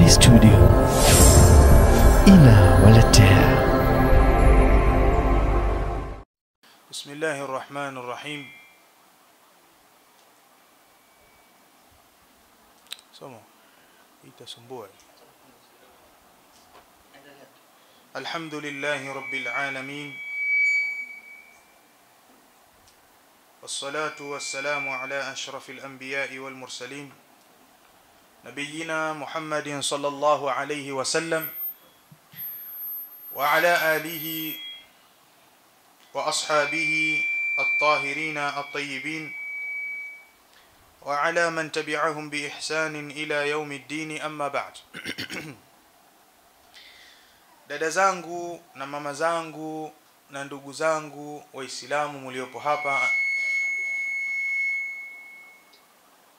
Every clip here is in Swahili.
Jamvi Studio inawaletea. Bismillahir Rahmanir Rahim. Somo itasumbua. Alhamdulillahi Rabbil Alamin. والصلاة والسلام على أشرف الأنبياء والمرسلين نبينا محمد صلى الله عليه وسلم وعلى آله وأصحابه الطاهرين الطيبين وعلى من تبعهم بإحسان إلى يوم الدين أما بعد. Dada zangu na mama zangu na ndugu zangu waislamu mliopo hapa,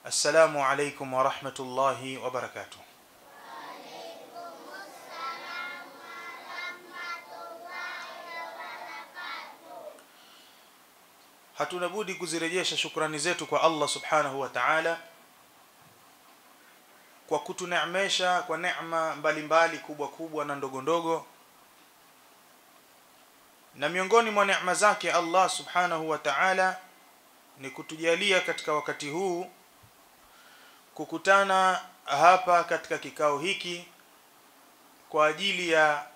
assalamu alaykum wa rahmatullahi wa barakatuh. Hatuna budi kuzirejesha shukrani zetu kwa Allah subhanahu wa ta'ala kwa kutuneemesha kwa neema mbalimbali kubwa kubwa na ndogo ndogo. Na miongoni mwa neema zake Allah subhanahu wa ta'ala ni kutujalia katika wakati huu kukutana hapa katika kikao hiki kwa ajili ya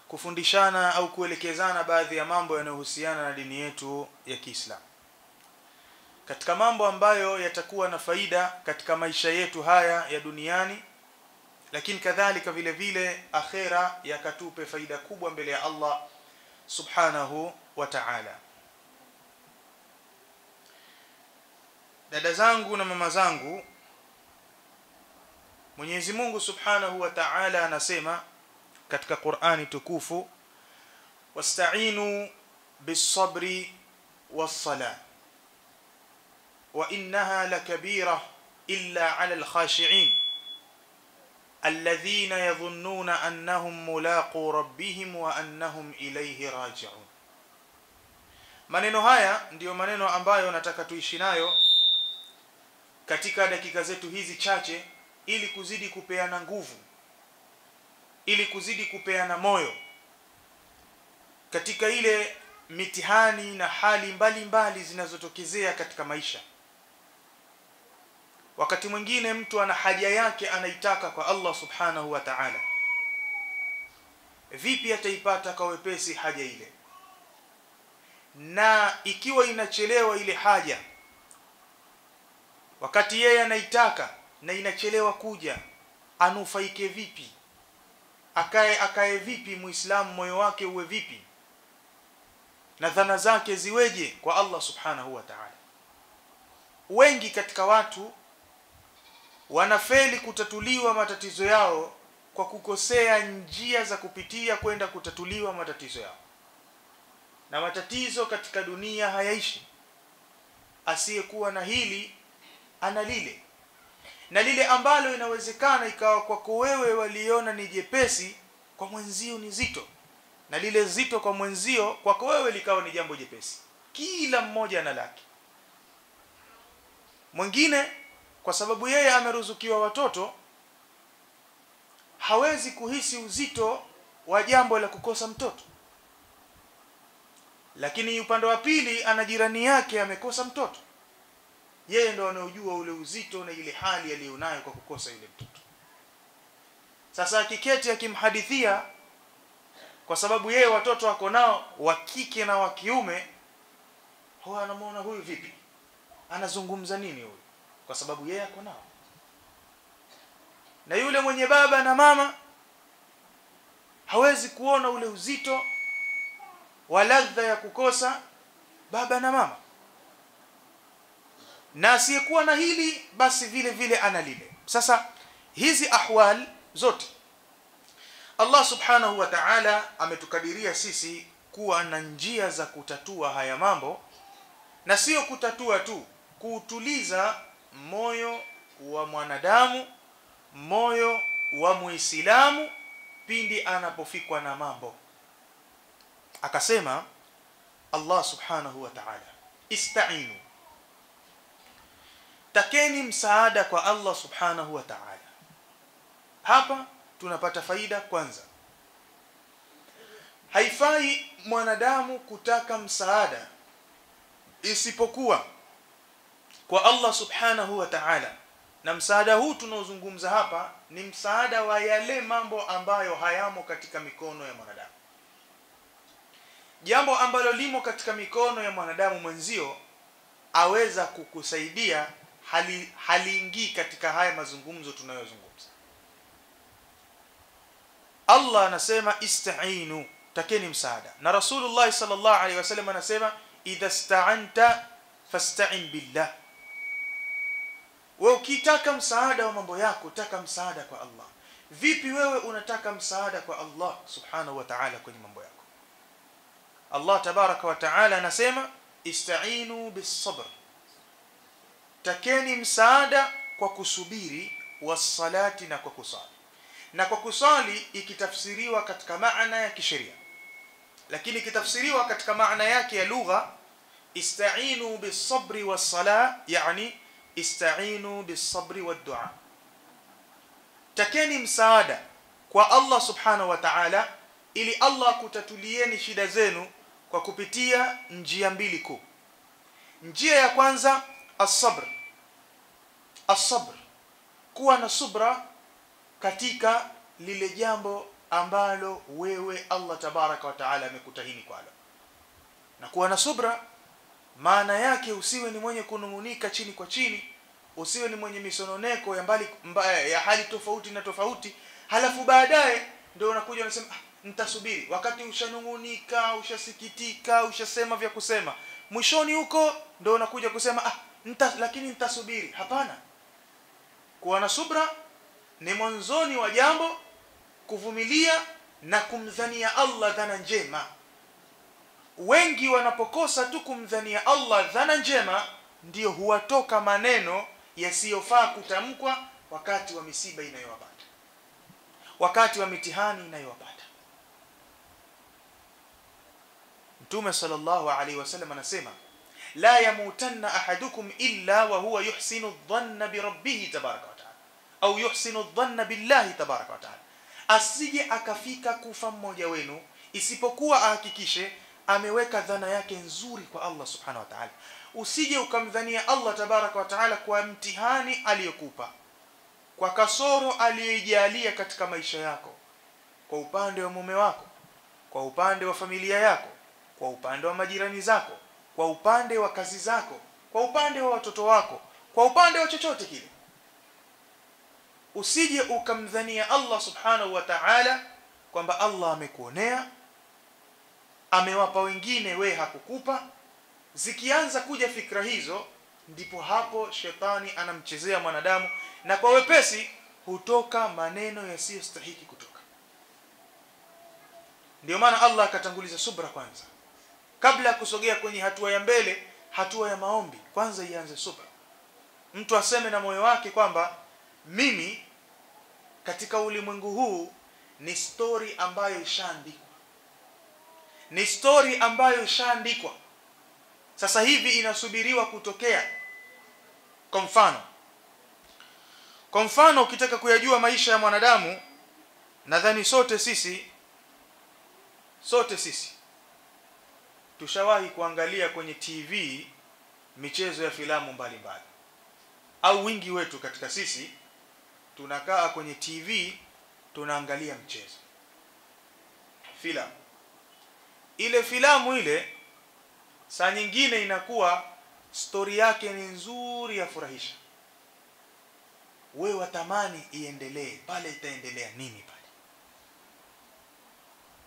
kufundishana au kuelekezana baadhi ya mambo yanayohusiana na dini yetu ya Kiislamu, katika mambo ambayo yatakuwa na faida katika maisha yetu haya ya duniani, lakini kadhalika vile vile akhera yakatupe faida kubwa mbele ya Allah subhanahu wa ta'ala. Dada zangu na mama zangu, Mwenyezi Mungu subhanahu wa ta'ala anasema katika Qur'ani tukufu, wasta'inu bis-sabri was-salah wa innaha lakabira illa 'ala al-khashi'in alladhina yadhunnuna annahum mulaqu rabbihim wa annahum ilayhi raji'un. Maneno haya ndiyo maneno ambayo nataka tuishi nayo katika dakika zetu hizi chache, ili kuzidi kupeana nguvu, ili kuzidi kupeana moyo katika ile mitihani na hali mbalimbali zinazotokezea katika maisha. Wakati mwingine mtu ana haja yake anaitaka kwa Allah subhanahu wa ta'ala. Vipi ataipata kwa wepesi haja ile? Na ikiwa inachelewa ile haja, wakati yeye anaitaka na inachelewa kuja, anufaike vipi? Akae vipi muislamu, moyo wake uwe vipi, na dhana zake ziweje kwa Allah subhanahu wa ta'ala? Wengi katika watu wanafeli kutatuliwa matatizo yao kwa kukosea njia za kupitia kwenda kutatuliwa matatizo yao. Na matatizo katika dunia hayaishi. Asiyekuwa na hili ana lile, na lile ambalo inawezekana ikawa kwako wewe waliona ni jepesi, kwa mwenzio ni zito, na lile zito kwa mwenzio kwako wewe likawa ni jambo jepesi. Kila mmoja ana lake. Mwingine kwa sababu yeye ameruzukiwa watoto hawezi kuhisi uzito wa jambo la kukosa mtoto, lakini upande wa pili ana jirani yake amekosa mtoto, yeye ndo anayojua ule uzito na ile hali aliyonayo kwa kukosa yule mtoto. Sasa akiketi akimhadithia, kwa sababu yeye watoto wako nao wa kike na wa kiume, huwa anamuona huyu vipi, anazungumza nini huyu, kwa sababu yeye ako nao. Na yule mwenye baba na mama hawezi kuona ule uzito wa ladha ya kukosa baba na mama. Na asiyekuwa na hili basi vile vile ana lile. Sasa hizi ahwal zote Allah subhanahu wa ta'ala ametukadiria sisi kuwa na njia za kutatua haya mambo, na sio kutatua tu, kuutuliza moyo wa mwanadamu, moyo wa Muislamu pindi anapofikwa na mambo. Akasema Allah subhanahu wa ta'ala, ista'inu, takeni msaada kwa Allah subhanahu wa ta'ala. Hapa tunapata faida. Kwanza, haifai mwanadamu kutaka msaada isipokuwa kwa Allah subhanahu wa ta'ala. Na msaada huu tunaozungumza hapa ni msaada wa yale mambo ambayo hayamo katika mikono ya mwanadamu. Jambo ambalo limo katika mikono ya mwanadamu mwenzio aweza kukusaidia, haliingii katika haya mazungumzo tunayozungumza. Allah anasema ista'inu, takeni msaada. Na Rasulullah sallallahu alaihi wasallam anasema idha sta'anta fasta'in billah. Wewe ukitaka msaada wa mambo yako, taka msaada kwa Allah. Vipi wewe unataka msaada kwa Allah subhanahu wa ta'ala kwenye mambo yako? Allah tabaraka wa ta'ala anasema ista'inu bis-sabr, takeni msaada kwa kusubiri, was-salati, na kwa kusali. Na kwa kusali ikitafsiriwa katika maana ya kisheria, lakini ikitafsiriwa katika maana yake ya lugha, ista'inu bis-sabri was-salah, yani ista'inu bis-sabri wad-du'a. Takeni msaada kwa Allah subhanahu wa ta'ala ili Allah kutatulieni shida zenu kwa kupitia njia mbili kuu. Njia ya kwanza as-sabr. As-sabr, kuwa na subra katika lile jambo ambalo wewe Allah tabaraka wa taala amekutahini kwalo. Na kuwa na subra maana yake usiwe ni mwenye kunungunika chini kwa chini, usiwe ni mwenye misononeko ya hali tofauti na tofauti, halafu baadaye ndio unakuja unasema nitasubiri, wakati ushanungunika, ushasikitika, ushasema vya kusema, mwishoni huko ndio unakuja kusema lakini nitasubiri. Hapana. Kuwa na subra ni mwanzoni wa jambo, kuvumilia na kumdhania Allah dhana njema. Wengi wanapokosa tu kumdhania Allah dhana njema, ndio huwatoka maneno yasiyofaa kutamkwa wakati wa misiba inayowapata, wakati wa mitihani inayowapata. Mtume sallallahu alaihi wasallam anasema la yamutanna ahadukum illa wa huwa yuhsinu dhanna bi rabbih tabaraka wa taala, au yuhsinu dhanna billahi tabaraka wa taala. Asije akafika kufa mmoja wenu isipokuwa ahakikishe ameweka dhana yake nzuri kwa Allah subhanahu wa ta'ala. Usije ukamdhania Allah tabaraka wa taala kwa mtihani aliyokupa, kwa kasoro aliyoijalia katika maisha yako, kwa upande wa mume wako, kwa upande wa familia yako, kwa upande wa majirani zako, kwa upande wa kazi zako, kwa upande wa watoto wako, kwa upande wa chochote kile. Usije ukamdhania Allah subhanahu wa ta'ala kwamba Allah amekuonea, amewapa wengine, we hakukupa. Zikianza kuja fikra hizo, ndipo hapo shetani anamchezea mwanadamu, na kwa wepesi hutoka maneno yasiyostahili kutoka. Ndio maana Allah akatanguliza subra kwanza, kabla ya kusogea kwenye hatua ya mbele, hatua ya maombi. Kwanza ianze subra. Mtu aseme na moyo wake kwamba mimi katika ulimwengu huu ni story ambayo ishaandikwa, ni story ambayo ishaandikwa, sasa hivi inasubiriwa kutokea. Kwa mfano ukitaka kuyajua maisha ya mwanadamu, nadhani sote sisi tushawahi kuangalia kwenye TV michezo ya filamu mbalimbali, au wingi wetu katika sisi tunakaa kwenye TV tunaangalia mchezo, filamu. Ile filamu ile saa nyingine inakuwa story yake ni nzuri, ya furahisha, wewe watamani iendelee. Pale itaendelea nini pale?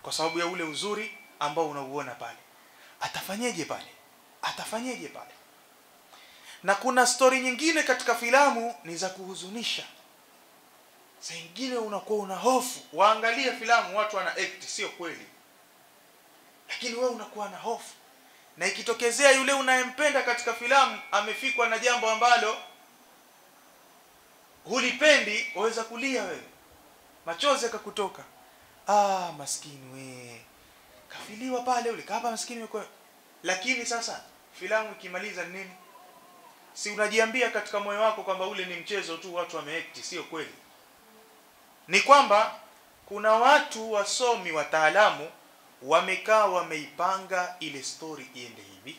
Kwa sababu ya ule uzuri ambao unauona pale. Atafanyeje pale? Na kuna story nyingine katika filamu ni za kuhuzunisha. Saa nyingine unakuwa una hofu, waangalia filamu watu wana act sio kweli, lakini wewe unakuwa na hofu. Na ikitokezea yule unayempenda katika filamu amefikwa na jambo ambalo hulipendi, waweza kulia wewe, machozi yakakutoka. Maskini we, kafiliwa pale ule, kama maskini wewe. Lakini sasa filamu ikimaliza nini? Si unajiambia katika moyo wako kwamba ule ni mchezo tu, watu wameact sio kweli. ni kwamba kuna watu wasomi wataalamu wamekaa wameipanga ile story iende hivi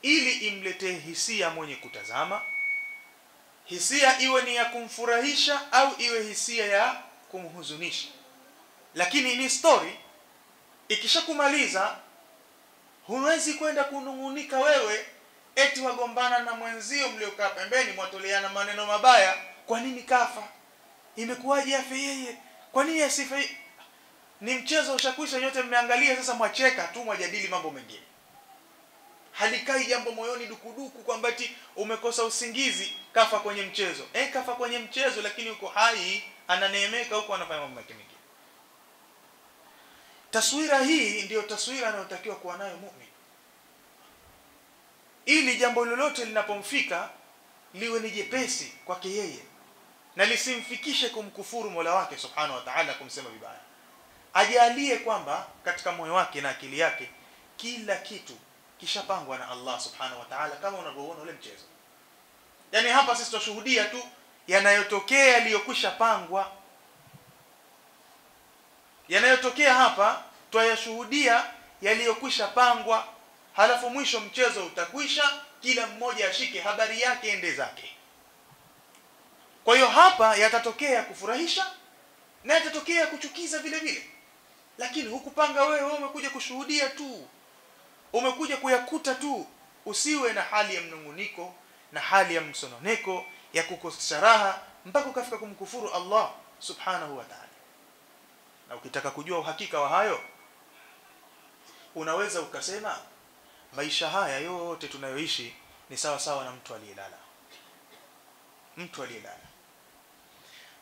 ili imletee hisia mwenye kutazama, hisia iwe ni ya kumfurahisha au iwe hisia ya kumhuzunisha. Lakini ni story ikishakumaliza huwezi kwenda kunungunika wewe eti wagombana na mwenzio mliokaa pembeni mwatoleana maneno mabaya, kwa nini kafa, imekuwaje afe yeye, kwa nini asife. Ni mchezo ushakwisha, nyote mmeangalia, sasa mwacheka tu, mwajadili mambo mengine. Halikai jambo moyoni dukuduku kwamba eti umekosa usingizi kafa kwenye mchezo. Kafa kwenye mchezo lakini uko hai, ananeemeka huko, anafanya mambo mengine. Taswira hii ndiyo taswira anayotakiwa kuwa nayo muumini, ili jambo lolote linapomfika liwe ni jepesi kwake yeye na lisimfikishe kumkufuru Mola wake Subhanahu wa Ta'ala, kumsema vibaya. Ajalie kwamba katika moyo wake na akili yake kila kitu kishapangwa na Allah Subhanahu wa Ta'ala, kama unavyoona ule mchezo. Yani hapa sisi tunashuhudia tu yanayotokea yaliyokwisha pangwa. Yanayotokea hapa twayashuhudia yaliyokwisha pangwa, halafu mwisho mchezo utakwisha, kila mmoja ashike habari yake ende zake. Kwa hiyo hapa yatatokea kufurahisha na yatatokea kuchukiza vile vile. Lakini hukupanga wewe, umekuja kushuhudia tu, umekuja kuyakuta tu. Usiwe na hali ya mnunguniko na hali ya msononeko ya kukosa raha mpaka ukafika kumkufuru Allah Subhanahu wa Ta'ala. Na ukitaka kujua uhakika wa hayo, unaweza ukasema maisha haya yote tunayoishi ni sawa sawa na mtu aliyelala. Mtu aliyelala,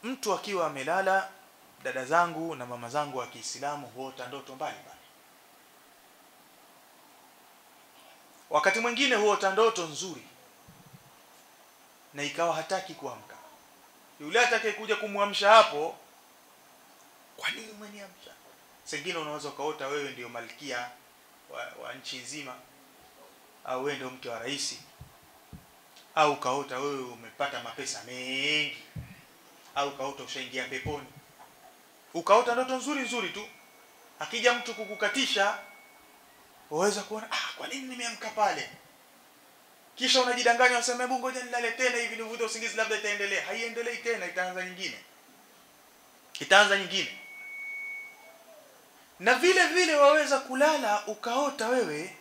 mtu akiwa amelala, dada zangu na mama zangu wa Kiislamu, huota ndoto mbalimbali. Wakati mwingine huota ndoto nzuri na ikawa hataki kuamka. Yule atakayekuja kumwamsha hapo, kwa nini umeniamsha? Sengine unaweza ukaota wewe ndio malkia wa nchi nzima, au wewe ndio mke wa rais, au kaota wewe umepata mapesa mengi, au kaota ushaingia peponi. Ukaota ndoto nzuri nzuri tu, akija mtu kukukatisha waweza kuona kwa nini nimeamka pale. Kisha unajidanganya unasema hebu ngoja nilale tena hivi nivute usingizi labda itaendelea. Haiendelei tena, itaanza nyingine. Itaanza nyingine. Na vile vile waweza kulala ukaota wewe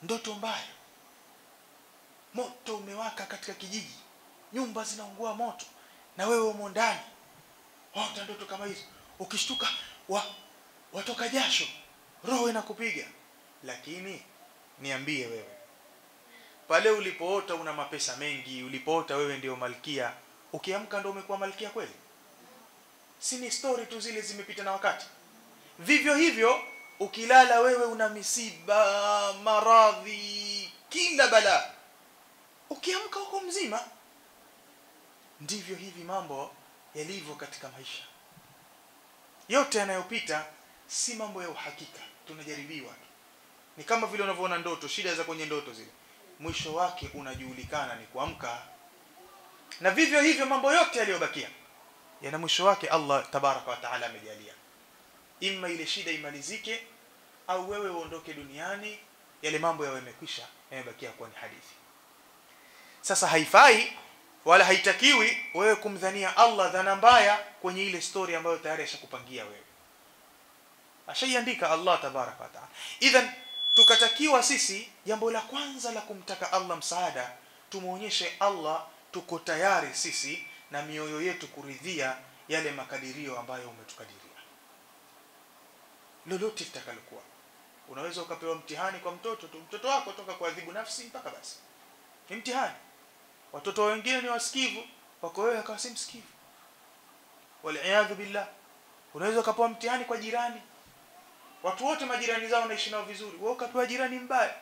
ndoto mbaya. Moto umewaka katika kijiji, nyumba zinaungua moto na wewe umo ndani. Waota ndoto kama hizo. Ukishtuka watoka jasho, roho inakupiga. Lakini niambie wewe, pale ulipoota una mapesa mengi, ulipoota wewe ndio malkia, ukiamka ndio umekuwa malkia kweli? Si ni story tu zile zimepita na wakati. Vivyo hivyo ukilala wewe una misiba, maradhi, kila balaa, ukiamka uko mzima. Ndivyo hivi mambo yalivyo katika maisha. Yote yanayopita si mambo ya uhakika, tunajaribiwa. Ni kama vile unavyoona ndoto, shida za kwenye ndoto zile, mwisho wake unajulikana ni kuamka. Na vivyo hivyo mambo yote yaliyobakia yana mwisho wake Allah Tabaraka wa Taala amejalia. Ima ile shida imalizike au wewe uondoke duniani, yale mambo yawe yamekwisha, yamebakia kuwa ni hadithi. Sasa haifai wala haitakiwi wewe kumdhania Allah dhana mbaya kwenye ile story ambayo tayari ashakupangia wewe. Ashaiandika Allah Tabaraka wa Taala. Idhan tukatakiwa sisi jambo la kwanza la kumtaka Allah msaada, tumuonyeshe Allah tuko tayari sisi na mioyo yetu kuridhia yale makadirio ambayo umetukadiria. Lolote litakalokuwa. Unaweza ukapewa mtihani kwa mtoto tu, mtoto wako toka kuadhibu nafsi mpaka basi. Ni mtihani. Watoto wengine ni wasikivu, wako wewe akawa si msikivu. Wal-iyadhu billah. Unaweza ukapewa mtihani kwa jirani. Watu wote majirani zao wanaishi nao vizuri, wewe ukapewa jirani mbaya.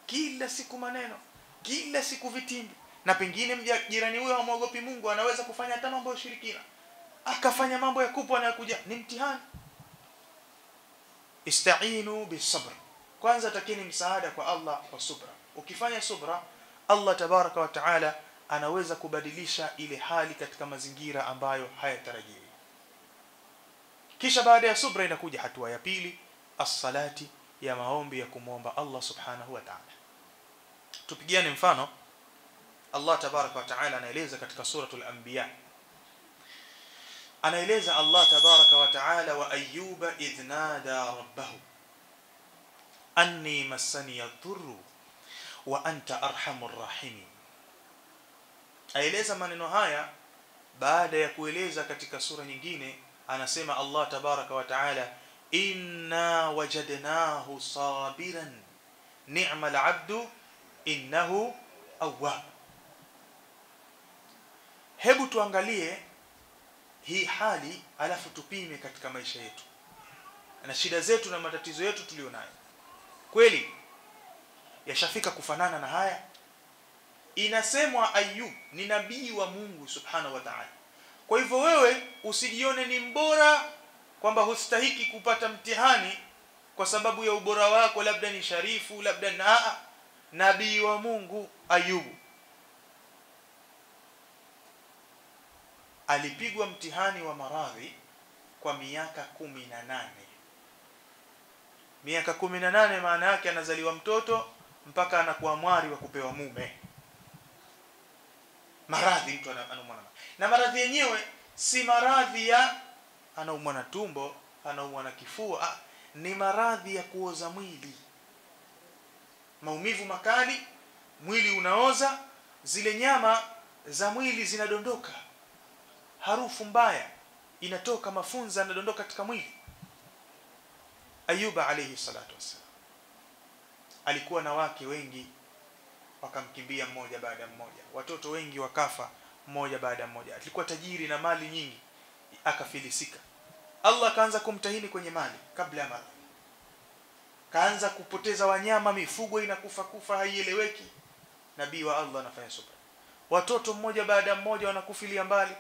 Kila siku maneno, kila siku vitimbi. Na pengine jirani huyo hamuogopi Mungu, anaweza kufanya hata mambo ya ushirikina, akafanya mambo ya kupwa na kuja. Ni mtihani. Ista'inu bis-sabr. Kwanza takeni msaada kwa Allah kwa subra. Ukifanya subra, Allah Tabaraka wa Taala anaweza kubadilisha ile hali katika mazingira ambayo hayatarajiwi. Kisha baada ya subra inakuja hatua ya pili, as-salati, ya maombi ya kumwomba Allah subhanahu wa ta'ala. Tupigiane mfano. Allah tabaraka wa ta'ala anaeleza katika suratul anbiya, anaeleza Allah tabaraka wa ta'ala, wa ayyuba idh nada rabbahu anni massani yadhurru wa anta arhamur rahimin. Aeleza maneno haya baada ya kueleza katika sura nyingine, anasema Allah tabaraka wa ta'ala, inna wajadnahu sabiran ni'mal 'abdu innahu awwab. Hebu tuangalie hii hali alafu tupime katika maisha yetu na shida zetu na matatizo yetu tulionayo. Kweli yashafika kufanana na haya? Inasemwa Ayub ni nabii wa Mungu subhanahu wa ta'ala. Kwa hivyo wewe usijione ni mbora kwamba hustahiki kupata mtihani kwa sababu ya ubora wako, labda ni sharifu, labda na nabii wa Mungu Ayubu alipigwa mtihani wa maradhi kwa miaka 18. Miaka 18 maana yake anazaliwa mtoto mpaka anakuwa mwari wa kupewa mume. Maradhi mtu anaumwa, na maradhi yenyewe si maradhi ya anaumwa na tumbo, anaumwa na kifua, ni maradhi ya kuoza mwili. Maumivu makali, mwili unaoza, zile nyama za mwili zinadondoka, harufu mbaya inatoka, mafunza yanadondoka katika mwili. Ayuba alayhi salatu wasallam alikuwa na wake wengi, wakamkimbia mmoja baada ya mmoja, watoto wengi wakafa mmoja baada ya mmoja. Alikuwa tajiri na mali nyingi, akafilisika. Allah kaanza kumtahini kwenye mali kabla ya maradhi. Kaanza kupoteza wanyama, mifugo inakufa haieleweki. Nabii wa Allah anafanya subra. Watoto mmoja baada ya mmoja wanakufilia mbali.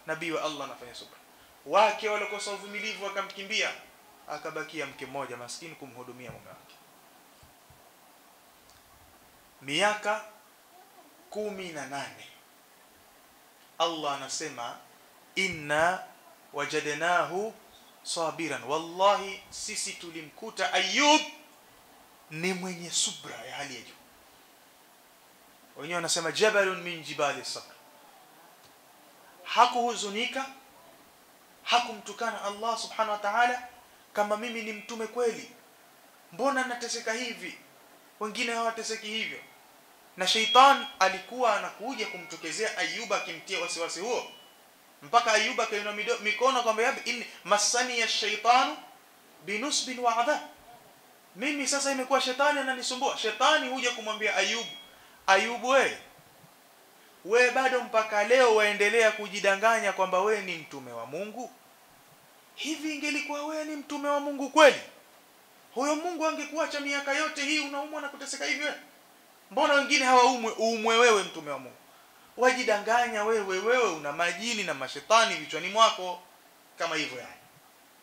Nabii wa Allah anafanya subra. Wake walikosa uvumilivu wakamkimbia, akabakia mke mmoja maskini kumhudumia mume wake. Miaka 18. Allah anasema inna wajadnahu sabiran, wallahi sisi tulimkuta Ayub ni mwenye subra ya hali ya juu. Wenyewe wanasema jabalun min jibali sabr. Hakuhuzunika, hakumtukana Allah subhanahu wa ta'ala kama mimi ni mtume kweli, mbona nateseka hivi, wengine hawateseki hivyo. Na sheitan alikuwa anakuja kumtokezea Ayuba akimtia wasiwasi huo, mpaka Ayuba kainua mikono kwamba inni masani ya shaitanu binusbin wa adhab, mimi sasa imekuwa shetani ananisumbua. Shetani huja kumwambia Ayubu, wewe bado mpaka leo waendelea kujidanganya kwamba wewe ni mtume wa Mungu? Hivi ingelikuwa wewe ni mtume wa Mungu kweli, huyo Mungu angekuacha miaka yote hii unaumwa na kuteseka hivi wewe? Mbona wengine hawaumwe wewe mtume wa Mungu? Wajidanganya wewe una majini na mashetani vichwani mwako kama hivyo yani.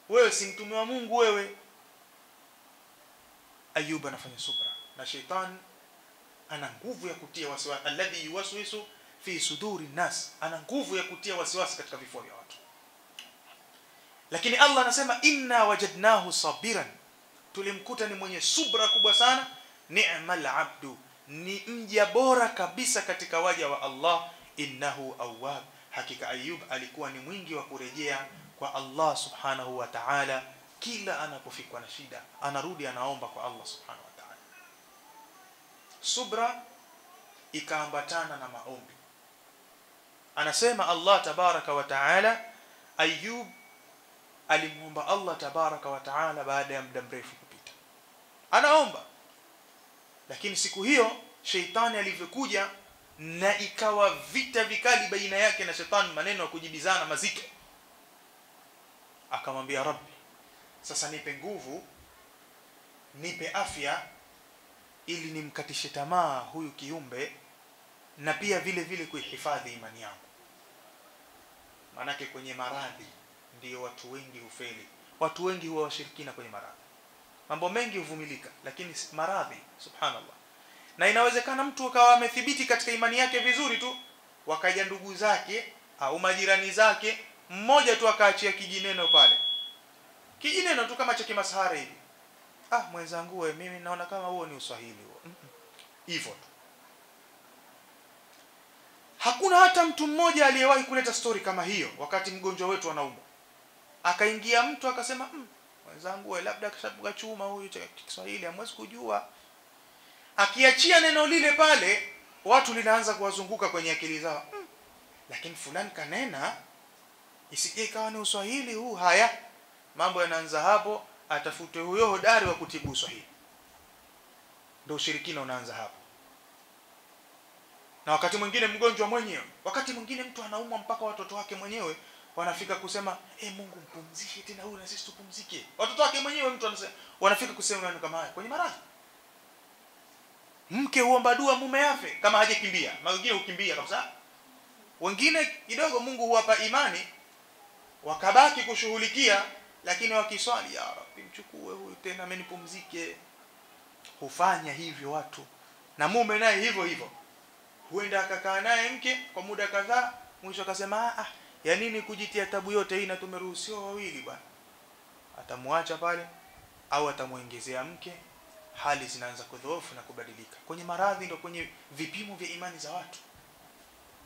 Wewe si mtume wa Mungu wewe. Ayuba anafanya subra, na shetani ana nguvu ya kutia wasiwasi, alladhi yuwaswisu fi suduri nas, ana nguvu ya kutia wasiwasi katika vifua vya watu. Lakini Allah anasema inna wajadnahu sabiran, tulimkuta ni mwenye subra kubwa sana. Ni'mal abdu, ni mja bora kabisa katika waja wa Allah. Innahu awwab, hakika Ayub alikuwa ni mwingi wa kurejea kwa Allah subhanahu wa ta'ala. Kila anapofikwa na shida anarudi anaomba kwa Allah subhanahu wa ta'ala. Subra ikaambatana na maombi. Anasema Allah tabaraka wa ta'ala, Ayub alimuomba Allah tabaraka wa ta'ala baada ya muda mrefu kupita, anaomba. Lakini siku hiyo sheitani alivyokuja na ikawa vita vikali baina yake na shetani, maneno ya kujibizana mazito, akamwambia Rabbi, sasa nipe nguvu, nipe afya ili nimkatishe tamaa huyu kiumbe, na pia vile vile kuihifadhi imani yangu. Manake kwenye maradhi ndio watu wengi hufeli. Watu wengi huwa washirikina kwenye maradhi. Mambo mengi huvumilika, lakini maradhi subhanallah. Na inawezekana mtu akawa amethibiti katika imani yake vizuri tu, wakaja ndugu zake au majirani zake, mmoja tu akaachia kijineno pale, kijineno tu kama cha kimasahara hivi, mwenzangu wewe, mimi naona kama huo ni uswahili huo, hivyo tu. Hakuna hata mtu mmoja aliyewahi kuleta story kama hiyo wakati mgonjwa wetu anaumwa. Akaingia mtu akasema, mwenzangu wewe, labda kashabuga chuma huyu cha Kiswahili, hamwezi kujua. Akiachia neno lile pale, watu linaanza kuwazunguka kwenye akili zao, lakini fulani kanena, isije ikawa ni uswahili huu. Haya, mambo yanaanza hapo, atafute huyo hodari wa kutibu uswahili. Ndio ushirikina unaanza hapo. Na wakati mwingine mgonjwa mwenyewe, wakati mwingine mtu anaumwa mpaka watoto wake mwenyewe wanafika kusema, Mungu mpumzishe tena huyu na sisi tupumzike. Watoto wake mwenyewe mtu anasema, wanafika kusema maneno kama haya kwenye maradhi. Mke huomba dua mume afe kama hajakimbia. Wengine hukimbia kabisa. Wengine kidogo Mungu huwapa imani wakabaki kushughulikia, lakini wakiswali, ya Rabbi mchukue huyu tena amenipumzike. Hufanya hivyo watu. Na mume naye hivyo hivyo. Huenda akakaa naye mke kwa muda kadhaa, mwisho akasema, ya nini kujitia tabu yote hii na tumeruhusiwa wawili bwana. Atamwacha pale au atamuongezea mke. Hali zinaanza kudhoofu na kubadilika. Kwenye maradhi ndio kwenye vipimo vya imani za watu.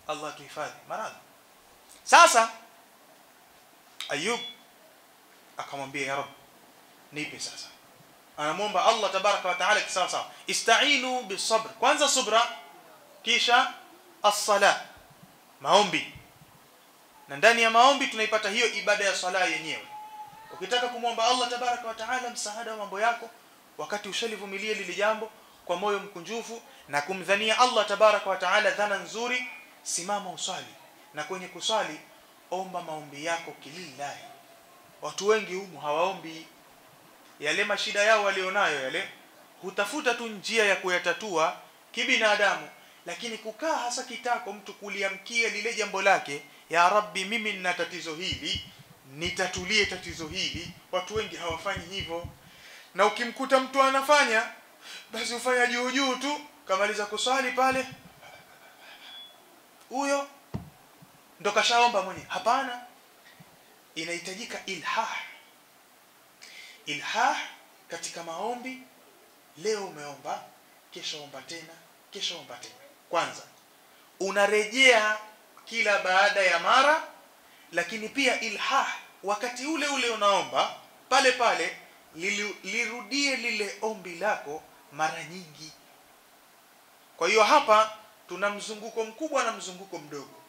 Allah tuhifadhi maradhi. Sasa Ayub akamwambia, ya Rabb, nipe sasa. Anamwomba Allah tabaraka wa taala kisawa. Ista'inu bisabr. Kwanza subra, kisha as-sala, maombi. Na ndani ya maombi tunaipata hiyo ibada ya sala yenyewe. Ukitaka kumwomba Allah tabaraka wa taala msaada wa mambo yako, wakati ushalivumilia lile jambo kwa moyo mkunjufu na kumdhania Allah tabaraka wa taala dhana nzuri, simama uswali. Na kwenye kuswali omba maombi yako kilillahi. Watu wengi humu hawaombi. Yale mashida yao walionayo yale, hutafuta tu njia ya kuyatatua kibinadamu, lakini kukaa hasa kitako mtu kuliamkia lile jambo lake, ya Rabbi mimi nina tatizo hili, nitatulie tatizo hili. Watu wengi hawafanyi hivyo. Na ukimkuta mtu anafanya, basi ufanya juu juu tu, kamaliza kuswali pale, huyo ndo kashaomba mwenye. Hapana, inahitajika ilhah katika maombi. Leo umeomba, kesho omba tena, kesho omba tena. Kwanza unarejea kila baada ya mara, lakini pia ilhah wakati ule ule unaomba pale pale lirudie lile ombi lako mara nyingi. Kwa hiyo hapa tuna mzunguko mkubwa na mzunguko mdogo.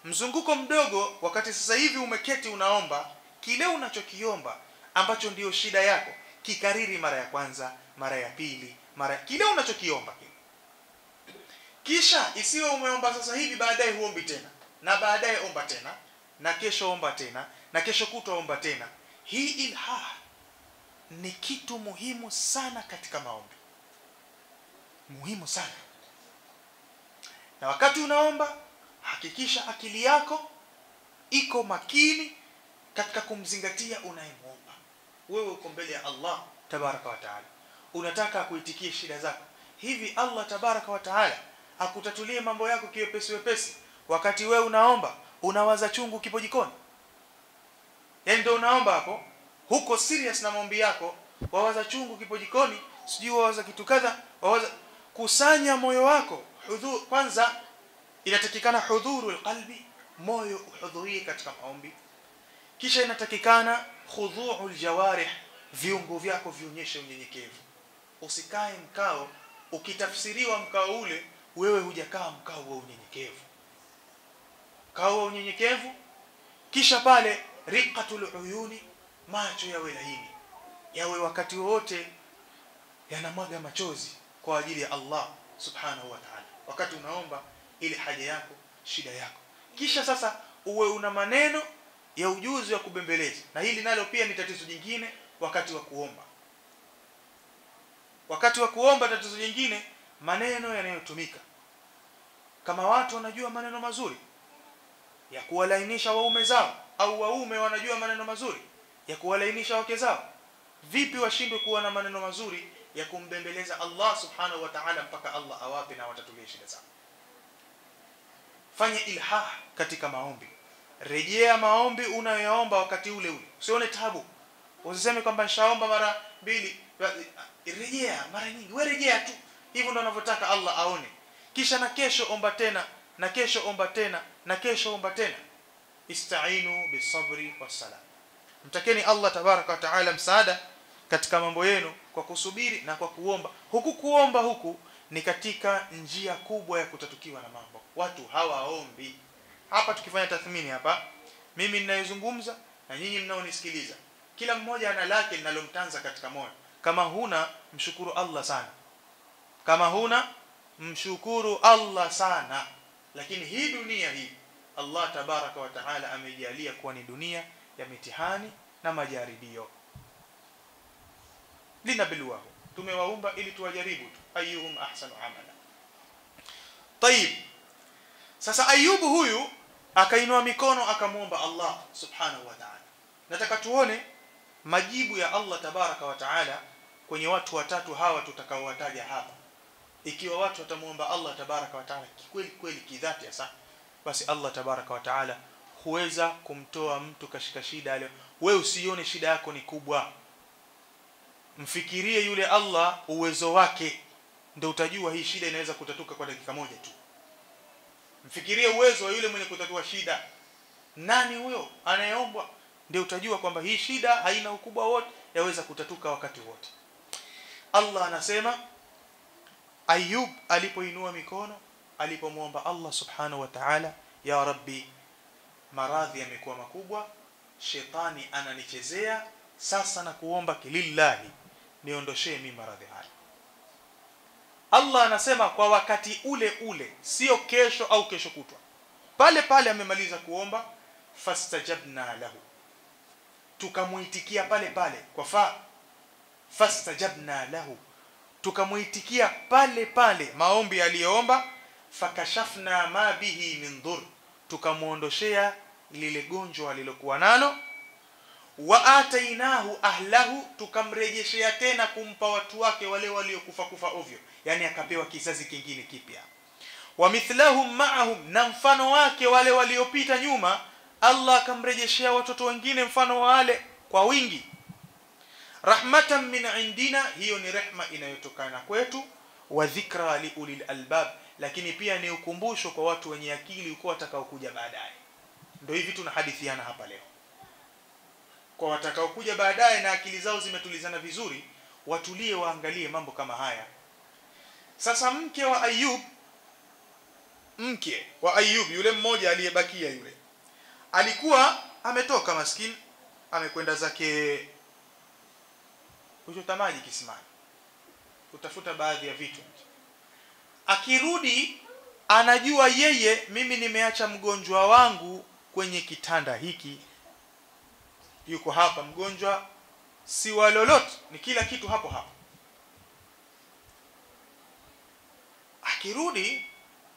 Mzunguko mdogo, wakati sasa hivi umeketi unaomba kile unachokiomba ambacho ndio shida yako, kikariri mara ya kwanza, mara ya pili, mara kile unachokiomba kile. Kisha isiwe umeomba sasa hivi, baadaye huombi tena, na baadaye omba tena, na kesho omba tena, na kesho kutwa omba tena. Hii ilhah ni kitu muhimu sana katika maombi. Muhimu sana. Na wakati unaomba, hakikisha akili yako iko makini katika kumzingatia unayemwomba. Wewe uko mbele ya Allah tabaraka wa taala, unataka kuitikia shida zako. Hivi Allah tabaraka wa taala akutatulie mambo yako kiwepesi wepesi, wakati wewe unaomba unawaza chungu kipo jikoni? Yaani ndio unaomba hapo, huko serious na maombi yako, wawaza chungu kipo jikoni, sijui wawaza kitu kadha, wawaza. Kusanya moyo wako. Kwanza inatakikana hudhurul qalbi, moyo uhudhurie katika maombi. Kisha inatakikana khudhu'ul jawarih, viungo vyako vionyeshe unyenyekevu. Usikae mkao, ukitafsiriwa mkao ule, wewe hujakaa mkao wa unyenyekevu. Mkao wa unyenyekevu. Kisha pale riqatul uyuni, macho yawe laini, yawe wakati wote yanamwaga machozi kwa ajili ya Allah subhanahu wa ta'ala, wakati unaomba ile haja yako, shida yako. Kisha sasa uwe una maneno ya ujuzi wa kubembeleza. Na hili nalo pia ni tatizo jingine wakati wa kuomba. Wakati wa kuomba tatizo jingine, maneno yanayotumika. Kama watu wanajua maneno mazuri ya kuwalainisha waume zao, au waume wanajua maneno mazuri ya kuwalainisha wake zao, vipi washindwe kuwa na maneno mazuri ya kumbembeleza Allah subhanahu wa ta'ala mpaka Allah awape na watatulie shida zao? fanya ilhah katika maombi. Rejea maombi unayoomba wakati ule ule. Usione tabu. Usiseme kwamba nishaomba mara 2. Rejea mara nyingi. Wewe rejea tu. Hivyo ndio anavyotaka Allah aone. Kisha na kesho omba tena, na kesho omba tena, na kesho omba tena. Ista'inu bisabri wassalam. Mtakeni Allah tabaraka wa taala msaada katika mambo yenu kwa kusubiri na kwa kuomba. Huku kuomba huku ni katika njia kubwa ya kutatukiwa na mambo. Watu hawaombi. Hapa tukifanya tathmini hapa, mimi ninayezungumza na nyinyi mnaonisikiliza, kila mmoja ana lake linalomtanza katika moyo. Kama huna, mshukuru Allah sana. Kama huna, mshukuru Allah sana. Lakini hii dunia hii Allah tabaraka wa taala amejalia kuwa ni dunia ya mitihani na majaribio. Linabluwahu, tumewaumba ili tuwajaribu tu, ayyuhum ahsanu amala. Tayib, sasa Ayubu huyu akainua mikono akamuomba Allah subhanahu wa ta'ala. Nataka tuone majibu ya Allah tabaraka wa taala kwenye watu watatu hawa tutakaowataja hapa. Ikiwa watu watamuomba Allah tabaraka wa taala kweli kweli kidhati hasa, basi Allah tabaraka wa taala huweza kumtoa mtu kashika shida ile. Wewe usione shida yako ni kubwa. Mfikirie yule Allah, uwezo wake, ndio utajua hii shida inaweza kutatuka kwa dakika moja tu. Mfikirie uwezo wa yule mwenye kutatua shida. Nani huyo anayeombwa? Ndio utajua kwamba hii shida haina ukubwa wote, yaweza kutatuka wakati wote. Allah anasema Ayub alipoinua mikono, alipomuomba Allah subhanahu wa ta'ala, ya Rabbi, maradhi yamekuwa makubwa, shetani ananichezea, sasa na kuomba lillahi niondoshe mimi maradhi haya. Allah anasema kwa wakati ule ule, sio kesho au kesho kutwa. Pale pale amemaliza kuomba, fastajabna lahu, tukamuitikia pale pale kwa fastajabna lahu, tukamuitikia pale pale maombi aliyoomba. Fakashafna ma bihi min dhur, tukamuondoshea lile gonjwa alilokuwa nalo. Wa atainahu ahlahu, tukamrejeshea tena kumpa watu wake wale waliokufa kufa ovyo, yani akapewa kizazi kingine kipya. Wa mithlahum ma'ahum, na mfano wake wale waliopita nyuma, Allah akamrejeshea watoto wengine mfano wa wale kwa wingi. Rahmatan min indina, hiyo ni rehma inayotokana kwetu. Wa dhikra li ulil albab, lakini pia ni ukumbusho kwa watu wenye akili uko watakaokuja baadaye. Ndio hivi tunahadithiana hapa leo. Kwa watakaokuja baadaye na akili zao zimetulizana vizuri, watulie waangalie mambo kama haya. Sasa mke wa Ayub yule mmoja aliyebakia yule, alikuwa ametoka maskini, amekwenda zake kuchota maji kisimani, kutafuta baadhi ya vitu. Akirudi anajua yeye, mimi nimeacha mgonjwa wangu kwenye kitanda hiki, yuko hapa mgonjwa, si wa lolote, ni kila kitu hapo hapo. Akirudi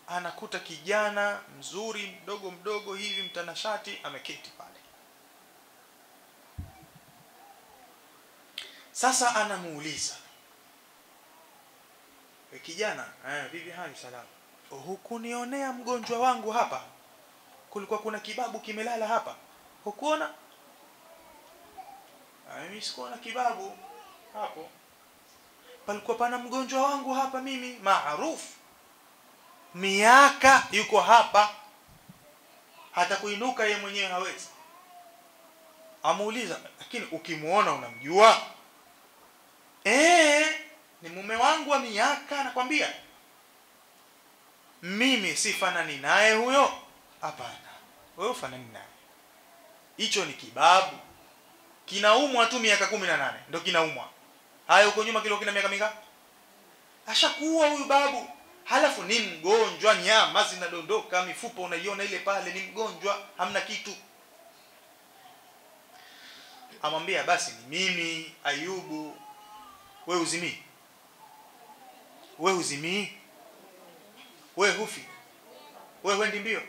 anakuta kijana mzuri mdogo hivi mtanashati ameketi pale. Sasa anamuuliza, kijana, vipi hali? Salama. Hukunionea mgonjwa wangu hapa? Kulikuwa kuna kibabu kimelala hapa, hukuona? Mimi sikuona kibabu hapo. Palikuwa pana mgonjwa wangu hapa mimi maarufu, miaka yuko hapa, hata kuinuka yeye mwenyewe hawezi. Amuuliza, lakini ukimuona unamjua? Ni mume wangu wa miaka, nakwambia. Mimi sifanani naye huyo? Hapana, wewe ufanani naye. Hicho ni kibabu, kinaumwa tu miaka 18 ndio kinaumwa. Haya huko nyuma kilo kina miaka mingapi? Ashakuwa huyu babu. Halafu ni mgonjwa, nyama zinadondoka, mifupa unaiona ile pale, ni mgonjwa, hamna kitu. Amwambia, basi ni mimi Ayubu. Wewe uzimii? Wewe uzimii? Wewe hufi? Wewe wendi mbio?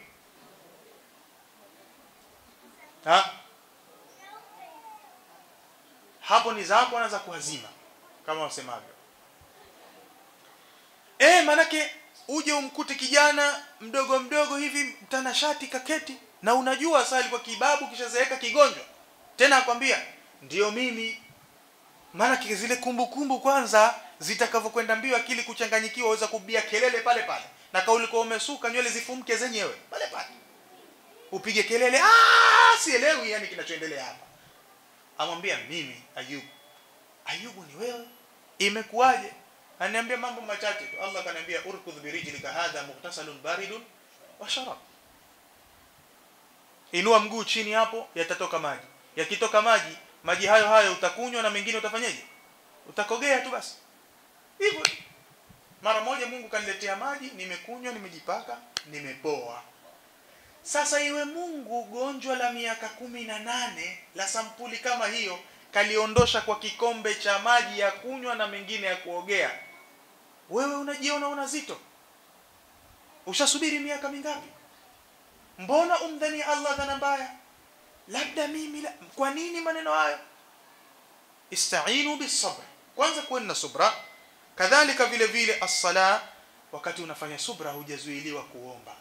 Hapo ni zako anaanza kuhazima kama wasemavyo. Manake uje umkute kijana mdogo mdogo hivi mtanashati kaketi, na unajua sasa alikuwa kibabu kisha zeeka kigonjwa, tena akwambia ndio mimi. Maana zile kumbukumbu kwanza zitakavyokwenda mbio, akili kuchanganyikiwa, waweza kubia kelele pale pale, na kauli kwa umesuka nywele zifumke zenyewe pale pale, upige kelele, sielewi yani kinachoendelea hapa. Amwambia mimi Ayubu ni wewe, imekuwaje? Ananiambia mambo machache tu. Allah kaniambia urkudh birijlika hadha mughtasalun baridun wa sharab, inua mguu chini hapo, yatatoka maji. Yakitoka maji hayo utakunywa, na mengine utafanyaje? Utakogea tu basi. Hivyo mara moja Mungu kaniletea maji, nimekunywa, nimejipaka, nimepoa. Sasa iwe Mungu gonjwa la miaka 18 la sampuli kama hiyo kaliondosha kwa kikombe cha maji ya kunywa na mengine ya kuogea, wewe unajiona unazito? Ushasubiri miaka mingapi? Mbona umdhani Allah dhana mbaya? Labda mimi Kwa nini maneno hayo? Ista'inu bis-sabr, kwanza kuwa na subra. Kadhalika vile vile as-sala, wakati unafanya subra hujazuiliwa kuomba.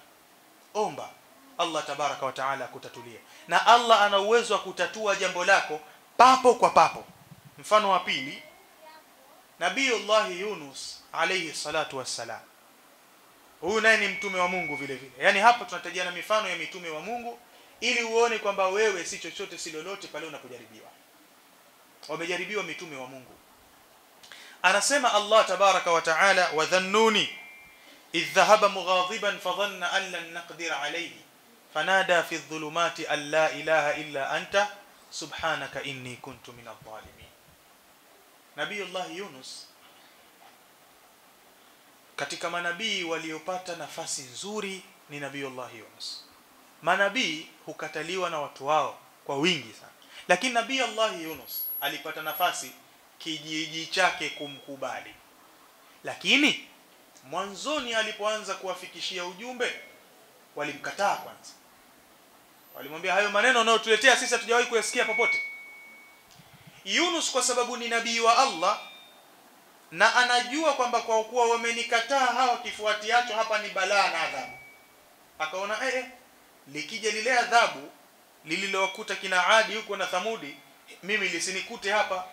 Omba Allah tabaraka wa taala kutatulia, na Allah ana uwezo wa kutatua jambo lako papo kwa papo. Mfano wa pili, Nabiiullah Yunus alayhi salatu wassalam, huyu naye ni mtume wa Mungu vile vile. Yani hapa tunatajiana mifano ya mitume wa Mungu ili uone kwamba wewe si chochote si lolote pale unapojaribiwa. Wamejaribiwa mitume wa Mungu. Anasema Allah tabaraka wa taala, wa dhannuni idh dhahaba mughadiban fadhanna an lan naqdir alayhi fanada fi adh-dhulumati an la ilaha illa anta subhanaka inni kuntu minadh-dhalimin. Nabiiullah Yunus katika manabii waliopata nafasi nzuri ni Nabiiullah Yunus. Manabii hukataliwa na watu wao kwa wingi sana, lakini Nabiiullah Yunus alipata nafasi kijiji chake kumkubali. Lakini mwanzoni alipoanza kuwafikishia ujumbe walimkataa kwanza. Walimwambia hayo maneno unayotuletea sisi hatujawahi kuyasikia popote. Yunus kwa sababu ni nabii wa Allah na anajua kwamba kwa kuwa wamenikataa hawa, kifuatiacho hapa ni balaa na adhabu, akaona likija lile adhabu lililowakuta kina Adi huko na Thamudi, mimi lisinikute hapa.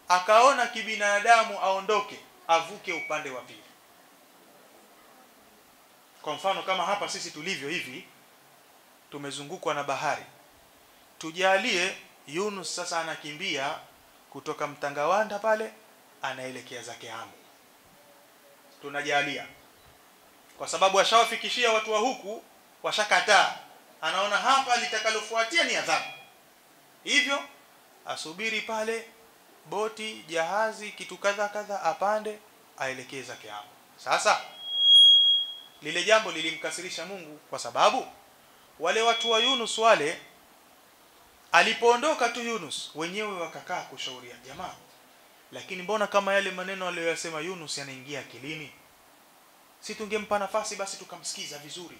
Akaona kibinadamu aondoke, avuke upande wa pili. Kwa mfano kama hapa sisi tulivyo hivi, tumezungukwa na bahari. Tujalie Yunus sasa anakimbia kutoka Mtangawanda pale anaelekea zake Amu. Tunajalia kwa sababu ashawafikishia watu wa huku, washakataa. Anaona hapa litakalofuatia ni adhabu, hivyo asubiri pale boti, jahazi, kitu kadha kadha, apande aelekee zake Amu. Sasa lile jambo lilimkasirisha Mungu, kwa sababu wale watu wa Yunus wale, alipoondoka tu Yunus, wenyewe wakakaa kushauria, jamaa, lakini mbona kama yale maneno aliyosema Yunus yanaingia akilini? Si tungempa nafasi basi tukamsikiza vizuri,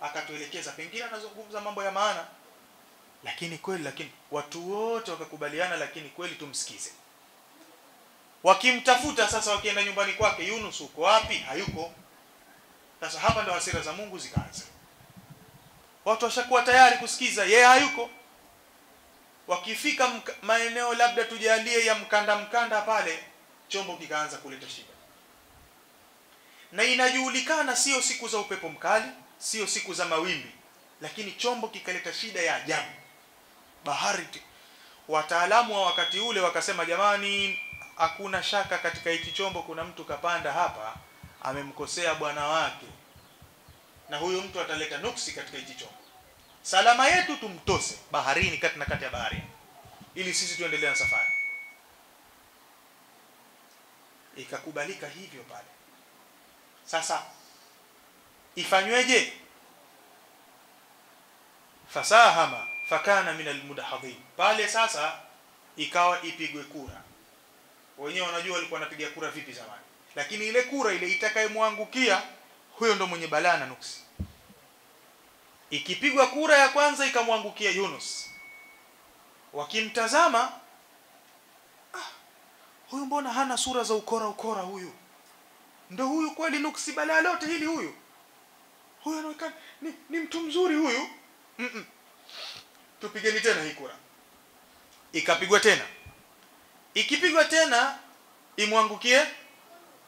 akatuelekeza, pengine anazungumza mambo ya maana. Lakini watu wote wakakubaliana, lakini kweli tumsikize. Wakimtafuta sasa, wakienda nyumbani kwake, Yunus uko wapi? Hayuko. Sasa hapa ndo hasira za Mungu zikaanza. Watu washakuwa tayari kusikiza, yeye hayuko. Wakifika maeneo labda tujalie ya mkanda pale, chombo kikaanza kuleta shida. Na inajulikana sio siku za upepo mkali, sio siku za mawimbi, lakini chombo kikaleta shida ya ajabu. Bahari, wataalamu wa wakati ule wakasema, jamani, hakuna shaka katika hiki chombo kuna mtu kapanda hapa, amemkosea bwana wake, na huyo mtu ataleta nuksi katika hiki chombo. Salama yetu tumtose baharini, kati na kati ya bahari, ili sisi tuendelee na safari. Ikakubalika hivyo pale. Sasa ifanyweje? Fasahama fakana min almudahadhin. Pale sasa ikawa ipigwe kura. Wenyewe wanajua walikuwa wanapiga kura vipi zamani, lakini ile kura ile itakayemwangukia huyo ndo mwenye balaa na nuksi. Ikipigwa kura ya kwanza ikamwangukia Yunus, wakimtazama, huyu mbona hana sura za ukora huyu? ndio huyu kweli nuksi balaa lote hili huyu anaonekana ni mtu mzuri huyu. Tupigeni tena hii kura. Ikapigwa tena. Ikipigwa tena imwangukie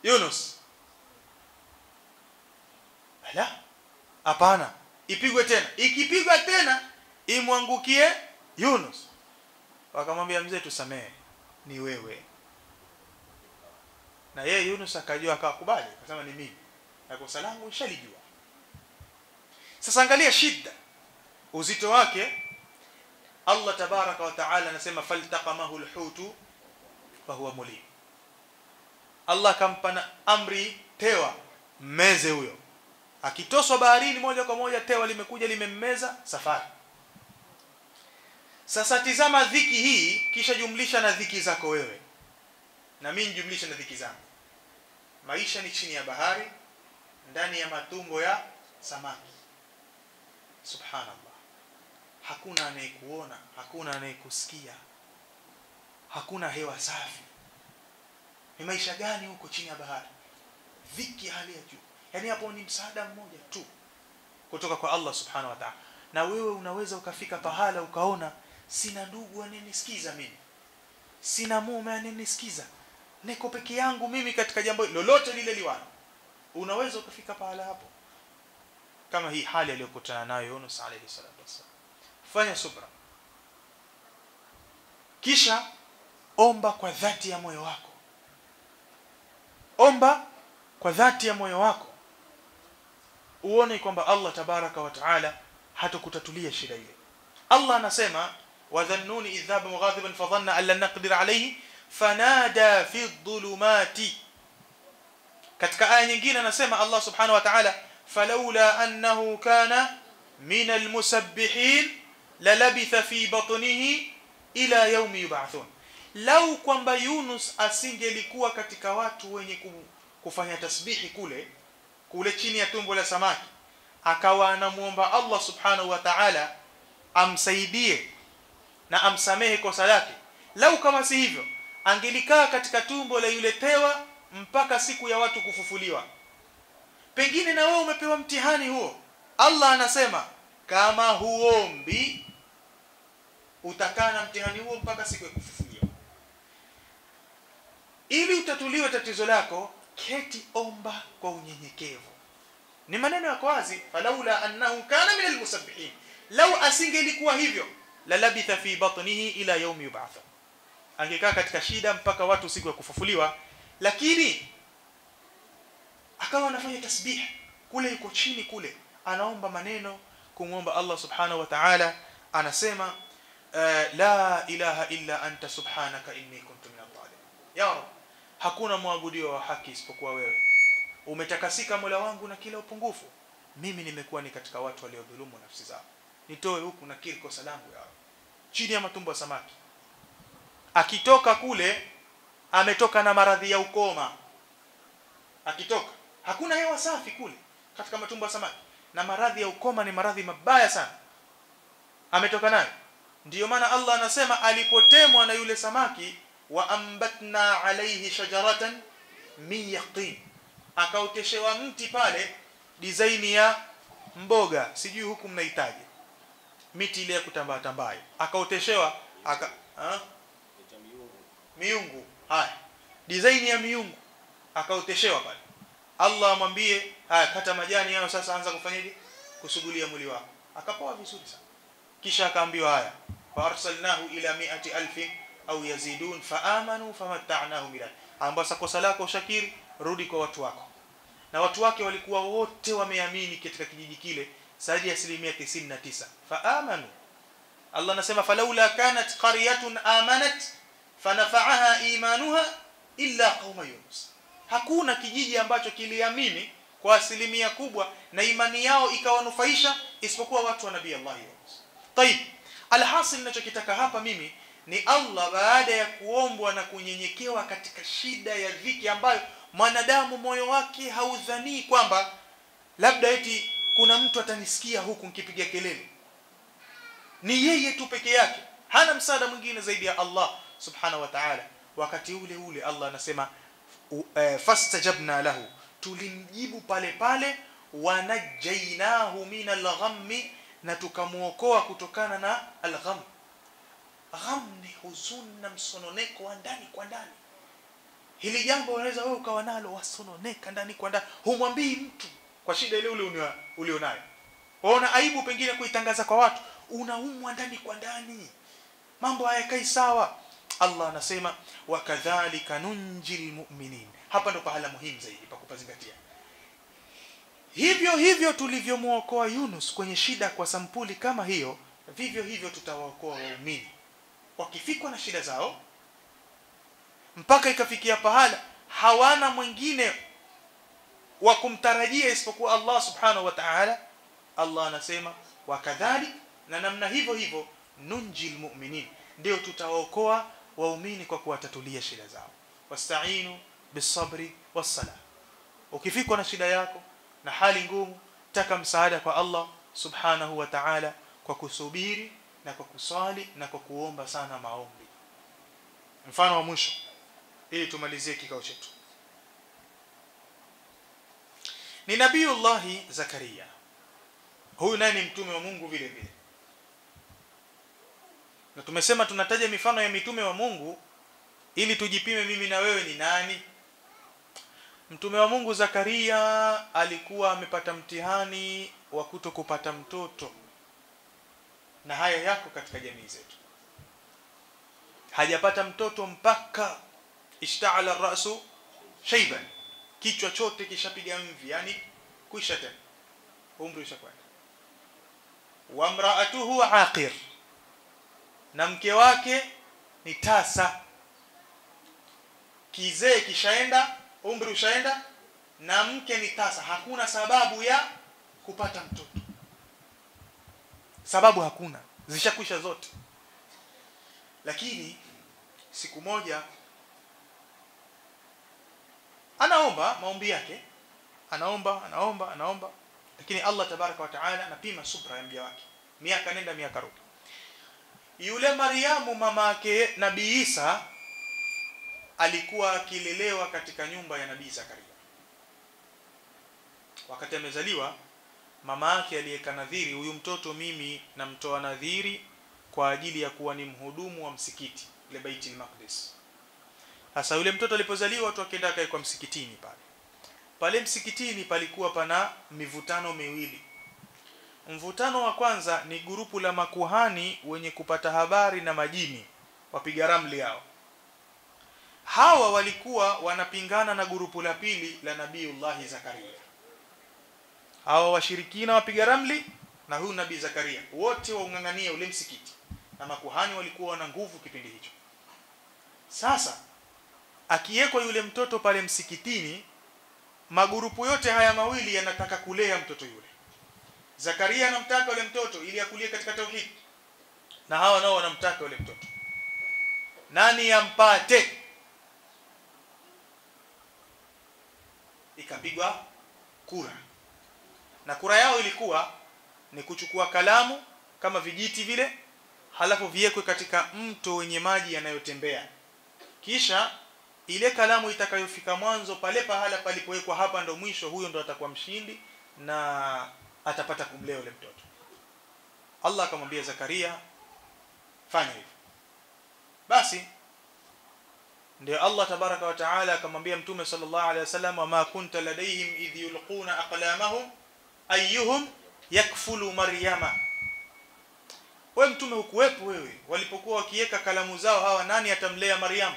Yunus. Ala, hapana, ipigwe tena. Ikipigwa tena imwangukie Yunus. Wakamwambia mzee, tusamehe, ni wewe. Na yeye Yunus akajua, akakubali, akasema ni mimi, na kosa langu nishalijua. Sasa angalia shida, uzito wake. Allah tabaraka wa taala anasema faltaqamahu alhutu fa huwa mulim. Allah kampa amri, tewa meze huyo. Akitoswa baharini moja kwa moja, tewa limekuja limemmeza, safari. Sasa tizama dhiki hii, kisha jumlisha na dhiki zako wewe, na mimi jumlisha na dhiki zangu. Maisha ni chini ya bahari, ndani ya matumbo ya samaki. Subhanallah. Hakuna anayekuona, hakuna anayekusikia, hakuna hewa safi. Ni maisha gani huko chini ya bahari? Dhiki hali ya juu. Yani hapo ni msaada mmoja tu kutoka kwa Allah subhanahu wa ta'ala. Na wewe unaweza ukafika pahala ukaona, sina ndugu anyenisikiza mimi, sina mume anyenisikiza, niko peke yangu mimi katika jambo lolote lile liwalo. Unaweza ukafika pahala hapo, kama hii hali aliyokutana nayo Yunus alayhi salatu wasallam. Fanya subra, kisha omba kwa dhati ya moyo wako. Omba kwa dhati ya moyo wako, uone kwamba Allah tabaraka wa taala hatakutatulia shida ile. Allah anasema wadhannuni idhaba mughadiban fadhanna an lan naqdir alayhi fanada fi dhulumati. Katika aya nyingine anasema Allah subhanahu wa ta'ala falawla annahu kana min almusabbihin lalabitha fi batnihi ila yawmi yub'athun. Lau kwamba Yunus asingelikuwa katika watu wenye kufanya tasbihi kule chini ya tumbo la samaki, akawa anamuomba Allah subhanahu wa ta'ala amsaidie na amsamehe kosa lake, lau kama si hivyo angelikaa katika tumbo la yule tewa mpaka siku ya watu kufufuliwa. Pengine na wewe umepewa mtihani huo. Allah anasema kama huombi utakaa na mtihani huo mpaka siku ya kufufuliwa. Ili utatuliwe tatizo lako, keti omba kwa unyenyekevu. Ni maneno yako wazi, falaula annahu kana min almusabbihin, lau asingelikuwa hivyo la labitha fi batnihi ila yawmi yub'athun, angekaa katika shida mpaka watu siku ya kufufuliwa. Lakini akawa anafanya tasbih kule, yuko chini kule, anaomba maneno kumwomba Allah subhanahu wa ta'ala. Anasema la ilaha illa anta subhanaka inni kuntu minadh dhalimin. Ya Rabb, hakuna muabudiwa wa haki isipokuwa wewe, umetakasika Mola wangu na kila upungufu, mimi nimekuwa ni katika watu waliodhulumu nafsi zao, nitoe huku na kiri kosa langu ya Rabb. Chini ya matumbo ya samaki, akitoka kule ametoka na maradhi ya ukoma. Akitoka hakuna hewa safi kule katika matumbo ya samaki, na maradhi ya ukoma ni maradhi mabaya sana ametoka nayo. Ndiyo maana Allah anasema alipotemwa na yule samaki, wa ambatna alayhi shajaratan min yaqin, akaoteshewa mti pale design ya mboga, sijui huku mnahitaji miti ile ya kutambaa tambayo, akaoteshewa miungu. Haya, design ya miungu akaoteshewa pale. Allah amwambie haya, kata majani hayo sasa, anza kufanyaje, kusugulia mwili wako. Akapoa vizuri sana. Kisha akaambiwa haya, fa arsalnahu ila 100,000 au yazidun faamanu famatta'nahum ila, ambao sasa kosa lako Shakiri, rudi kwa watu wako. Na watu wake walikuwa wote wameamini katika kijiji kile, zaidi ya 99%. Faamanu, Allah anasema falaula kanat qaryatun amanat fanafa'aha imanuha illa qauma Yunus, hakuna kijiji ambacho kiliamini kwa 100% kubwa na imani yao ikawanufaisha isipokuwa watu wa Nabii Allah Yunus. Tayib, alhasil ninachokitaka hapa mimi ni Allah baada ya kuombwa na kunyenyekewa katika shida ya dhiki ambayo mwanadamu moyo wake haudhani kwamba labda eti kuna mtu atanisikia huku nikipiga kelele, ni yeye tu peke yake, hana msaada mwingine zaidi ya Allah subhanahu wa ta'ala. Wakati ule Allah anasema fastajabna lahu, tulimjibu pale pale, wanajainahu minal ghammi, na tukamuokoa kutokana na al-gham. Gham ni huzuni na msononeko wa ndani kwa ndani. Hili jambo unaweza wewe ukawa nalo, wasononeka ndani kwa ndani, humwambii mtu kwa shida ile ulionayo. Waona aibu pengine kuitangaza kwa watu, unaumwa ndani kwa ndani, mambo hayakai sawa. Allah anasema wakadhalika nunjil mu'minin. Hapa ndo pahala muhimu zaidi pa kupazingatia. Hivyo hivyo tulivyomuokoa Yunus kwenye shida kwa sampuli kama hiyo, vivyo hivyo tutawaokoa waumini wakifikwa na shida zao, mpaka ikafikia pahala hawana mwingine wa kumtarajia isipokuwa Allah subhanahu wa ta'ala. Allah anasema wakadhalik, na namna hivyo hivyo nunjil mu'minin, ndio tutawaokoa waumini kwa kuwatatulia shida zao. Wasta'inu bisabri wassalah. Ukifikwa na shida yako na hali ngumu, taka msaada kwa Allah subhanahu wa ta'ala kwa kusubiri na kwa kusali na kwa kuomba sana maombi. Mfano wa mwisho ili tumalizie kikao chetu ni Nabiiullah Zakaria. Huyu naye ni mtume wa Mungu vile vile, na tumesema tunataja mifano ya mitume wa Mungu ili tujipime mimi na wewe ni nani. Mtume wa Mungu Zakaria alikuwa amepata mtihani wa kutokupata mtoto, na haya yako katika jamii zetu. Hajapata mtoto mpaka ishta'ala ar-ra'su shayban, kichwa chote kishapiga mvi, yani kuisha tena, umri ushakwenda. Wa mra'atuhu aqir, na mke wake ni tasa, kizee kishaenda, umri ushaenda, na mke ni tasa. Hakuna sababu ya kupata mtoto, sababu hakuna, zishakwisha zote. Lakini siku moja anaomba maombi yake, anaomba, lakini Allah tabaraka wa taala anapima subra ya mja wake, miaka nenda miaka rudi. Yule Mariamu mama yake Nabii Isa alikuwa akilelewa katika nyumba ya Nabii Zakaria. Wakati amezaliwa, mama yake aliweka nadhiri, huyu mtoto mimi namtoa nadhiri kwa ajili ya kuwa ni mhudumu wa msikiti ile Baitul Maqdis. Sasa yule mtoto alipozaliwa, watu wakaenda akaekwa msikitini pale msikitini palikuwa pana mivutano miwili. Mvutano wa kwanza ni grupu la makuhani wenye kupata habari na majini, wapiga ramli hao. Hawa walikuwa wanapingana na grupu la pili la Nabiiullah Zakaria. Hawa washirikina wapiga ramli na huyu Nabii Zakaria, wote waungangania ule msikiti, na makuhani walikuwa wana nguvu kipindi hicho. Sasa akiwekwa yule mtoto pale msikitini, magurupu yote haya mawili yanataka kulea mtoto yule. Zakaria anamtaka yule mtoto ili akulie katika tauhid, na hawa nao wanamtaka yule mtoto. Nani ampate? Ikapigwa kura, na kura yao ilikuwa ni kuchukua kalamu kama vijiti vile, halafu viwekwe katika mto wenye maji yanayotembea, kisha ile kalamu itakayofika mwanzo pale pahala palipowekwa, hapa ndo mwisho, huyo ndo atakuwa mshindi na atapata kumlea yule mtoto. Allah akamwambia Zakaria, fanya hivyo. Basi ndio Allah tabaraka wa taala akamwambia Mtume sallallahu alaihi wasallam, wama kunta ladayhim idh yulquna aqlamahum ayyuhum yakfulu Maryama. Wewe Mtume hukuwepo wewe walipokuwa wakiweka kalamu zao, hawa nani atamlea Maryamu?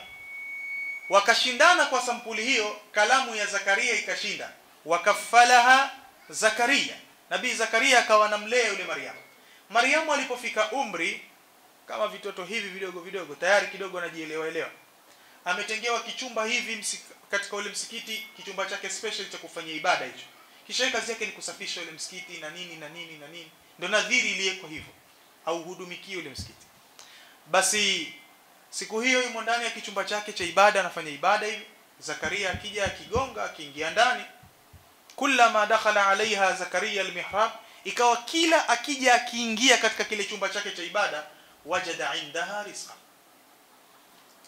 Wakashindana kwa sampuli hiyo, kalamu ya Zakaria ikashinda, wakafalaha Zakaria. Nabii Zakaria akawa anamlea yule Maryamu. Maryamu alipofika umri kama vitoto hivi vidogo vidogo, tayari kidogo anajielewa, ametengewa kichumba hivi katika ule msikiti, kichumba chake special cha kufanyia ibada hicho. Kisha kazi yake ni kusafisha ule msikiti na nini. Ndio nadhiri iliyeko hivyo, au hudumiki ule msikiti. Basi siku hiyo yumo ndani ya kichumba chake cha ibada, anafanya ibada hivi. Zakaria akija, akigonga, akiingia ndani, kullama dakhala alaiha Zakaria almihrab, ikawa kila akija akiingia katika kile chumba chake cha ibada, wajada indaha rizqa.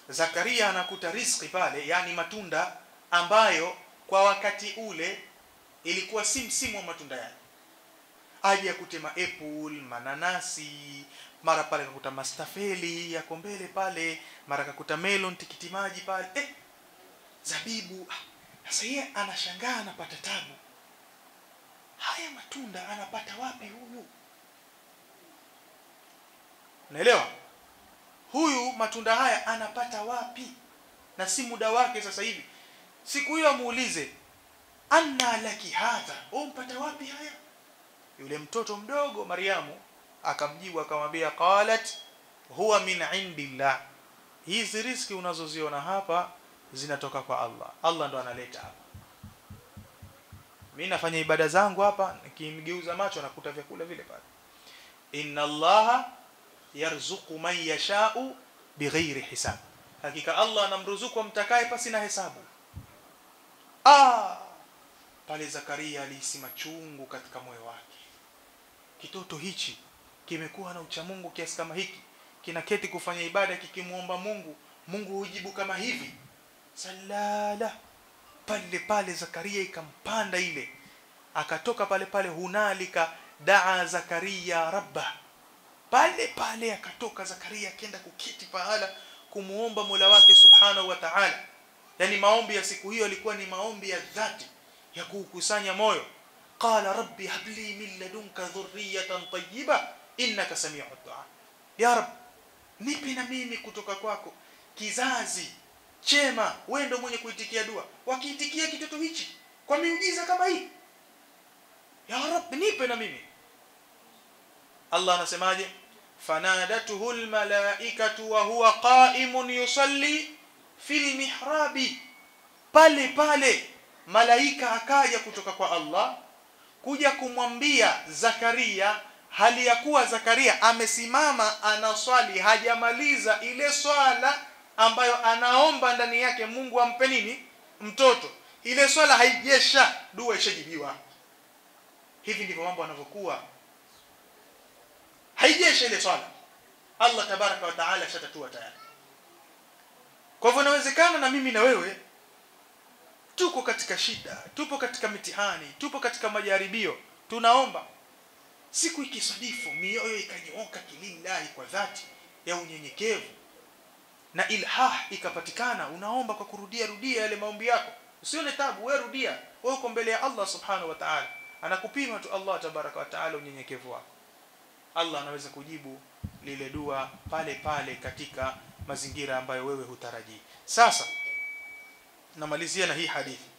Zakaria anakuta riziki pale, yani matunda ambayo kwa wakati ule ilikuwa si msimu wa matunda yale. Aje kutema apple, mananasi, mara pale kakuta mastafeli yako mbele pale, mara kakuta melon, tikiti maji pale, zabibu. Sasa yeye anashangaa, anapata tabu. Haya matunda anapata wapi huyu? Unaelewa? Huyu matunda haya anapata wapi? Na si muda wake sasa hivi. Siku hiyo muulize, anna laki hadha, umpata wapi haya? Yule mtoto mdogo Mariamu akamjibu akamwambia, qalat huwa min indillah, hizi riziki unazoziona hapa zinatoka kwa Allah. Allah ndo analeta hapa. Mimi nafanya ibada zangu hapa, nikimgeuza macho nakuta vyakula vile pale. Inna Allaha yarzuqu man yasha'u bighairi hisab, hakika Allah anamruzuku mtakaye pasi na hesabu. Pale Zakaria alihisi machungu katika moyo wake. Kitoto hichi kimekuwa na uchamungu kiasi kama hiki, kinaketi kufanya ibada kikimuomba Mungu, Mungu hujibu kama hivi. Salala. Pale Zakaria ikampanda ile, akatoka pale hunalika daa Zakaria rabba. Pale akatoka Zakaria akaenda kuketi pahala kumuomba Mola wake subhanahu wa ta'ala. Yani maombi ya siku hiyo yalikuwa ni maombi ya dhati ya kukusanya moyo. Qala rabbi habli min ladunka dhurriyatan tayyiba innaka sami'ud du'a. Ya Rabb, nipe na mimi kutoka kwako kizazi chema, wewe ndio mwenye kuitikia dua. Wakiitikia kitoto hichi kwa miujiza kama hii, ya Rabb, nipe na mimi. Allah anasemaje? Fanadatuhu almalaikatu wa huwa qa'imun yusalli fil mihrabi. Pale malaika akaja kutoka kwa Allah kuja kumwambia Zakaria, hali ya kuwa Zakaria amesimama anaswali, hajamaliza ile swala ambayo anaomba ndani yake Mungu ampe nini? Mtoto. Ile swala haijesha, dua ishajibiwa. Hivi ndivyo mambo yanavyokuwa. Haijesha ile swala, Allah tabaraka wa taala shatatua tayari. Kwa hivyo inawezekana na mimi na wewe tuko katika shida, tupo katika mitihani, tupo katika majaribio, tunaomba. Siku ikisadifu mioyo ikanyooka kilillahi kwa dhati ya unyenyekevu na ilhah ikapatikana, unaomba kwa kurudia yale maombi yako. Usione tabu, wewe rudia. Wewe uko mbele ya Allah subhanahu wa ta'ala, anakupima tu Allah tabaraka wa taala unyenyekevu wako. Allah anaweza kujibu lile dua pale katika mazingira ambayo wewe hutarajii. Sasa namalizia na hii hadithi.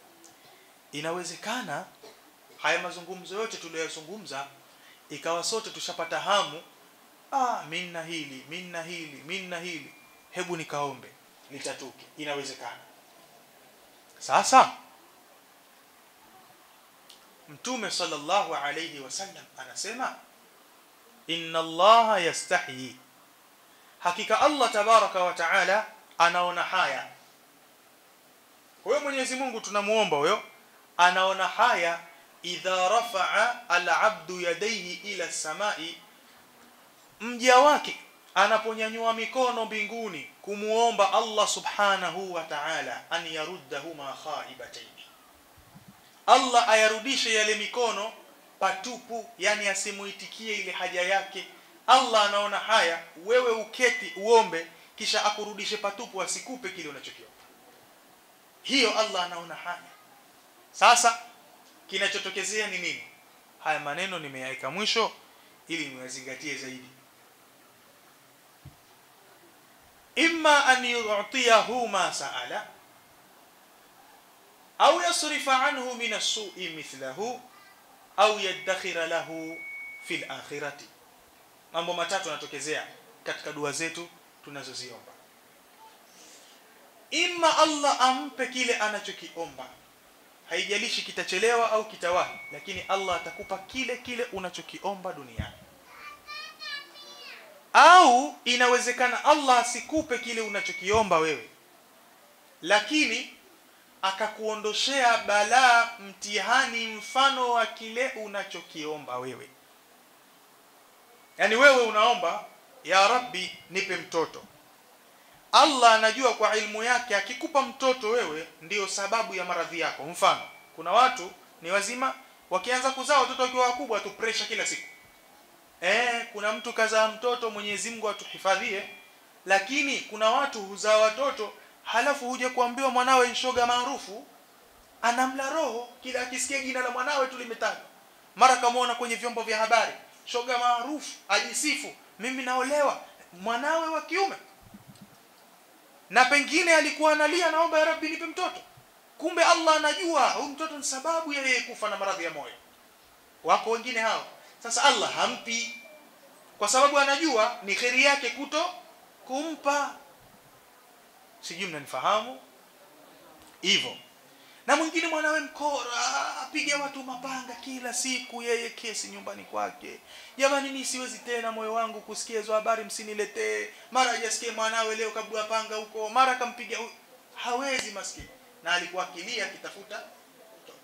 Inawezekana haya mazungumzo yote tuliyozungumza ikawa sote tushapata hamu, minna hili, hebu nikaombe litatuke. Inawezekana. Sasa Mtume sallallahu alayhi wasallam anasema, inna Allaha yastahi, hakika Allah tabaraka wa taala anaona haya. Huyo Mwenyezi Mungu tunamuomba huyo anaona haya, idha rafa'a al-'abdu yadayhi ila as-sama'i, mja wake anaponyanyua mikono mbinguni kumuomba Allah subhanahu wa ta'ala, an yaruddahuma khaibatayn, Allah ayarudishe yale mikono patupu, yani asimuitikie ile haja yake. Allah anaona haya wewe uketi uombe kisha akurudishe patupu, asikupe kile unachokiomba. Hiyo Allah anaona haya. Sasa kinachotokezea ni nini? Haya maneno nimeyaweka mwisho ili niwazingatie zaidi. Imma an yu'tiyahu ma sa'ala au yasrifa anhu min as-su'i mithlahu au yadakhira lahu fil akhirati. Mambo matatu yanatokezea katika dua zetu tunazoziomba. Imma Allah ampe kile anachokiomba, haijalishi kitachelewa au kitawahi, lakini Allah atakupa kile unachokiomba duniani. Au inawezekana Allah asikupe kile unachokiomba wewe, lakini akakuondoshea balaa, mtihani mfano wa kile unachokiomba wewe. Yani wewe unaomba, ya Rabbi nipe mtoto. Allah anajua kwa ilmu yake akikupa mtoto wewe ndio sababu ya maradhi yako. Mfano, kuna watu ni wazima wakianza kuzaa watoto wakiwa wakubwa tu pressure kila siku. Kuna mtu kazaa mtoto, Mwenyezi Mungu atuhifadhie, lakini kuna watu huzaa watoto halafu huja kuambiwa mwanawe shoga maarufu, anamla roho kila akisikia jina la mwanawe tu limetajwa. Mara kamaona kwenye vyombo vya habari, shoga maarufu ajisifu, mimi naolewa, mwanawe wa kiume. Na pengine alikuwa analia, naomba ya Rabbi nipe mtoto. Kumbe Allah anajua huyu mtoto ni sababu ya yeye kufa na maradhi ya moyo. Wako wengine hao. Sasa Allah hampi kwa sababu anajua ni kheri yake kuto kumpa. Sijui mnanifahamu? Hivyo. Na mwingine mwanawe mkora, apiga watu mapanga kila siku, yeye kesi nyumbani kwake. Jamani, mimi siwezi tena moyo wangu kusikia hizo habari, msiniletee. Mara hajasikia mwanawe leo kabla panga huko, mara kampiga. Hawezi maskini. Na alikuwa akilia akitafuta mtoto.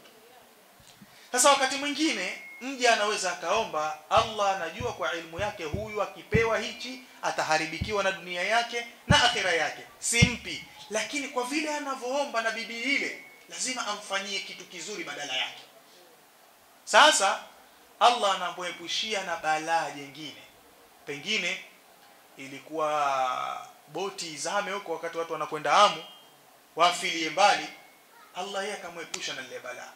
Sasa wakati mwingine mja anaweza akaomba, Allah anajua kwa ilmu yake huyu akipewa hichi ataharibikiwa na dunia yake na akhira yake, simpi. Lakini kwa vile anavyoomba na bidii ile, lazima amfanyie kitu kizuri badala yake. Sasa Allah anamwepushia na balaa jingine. Pengine ilikuwa boti izame huko wakati watu wanakwenda Amu, wafilie mbali, Allah yeye akamwepusha na lile balaa.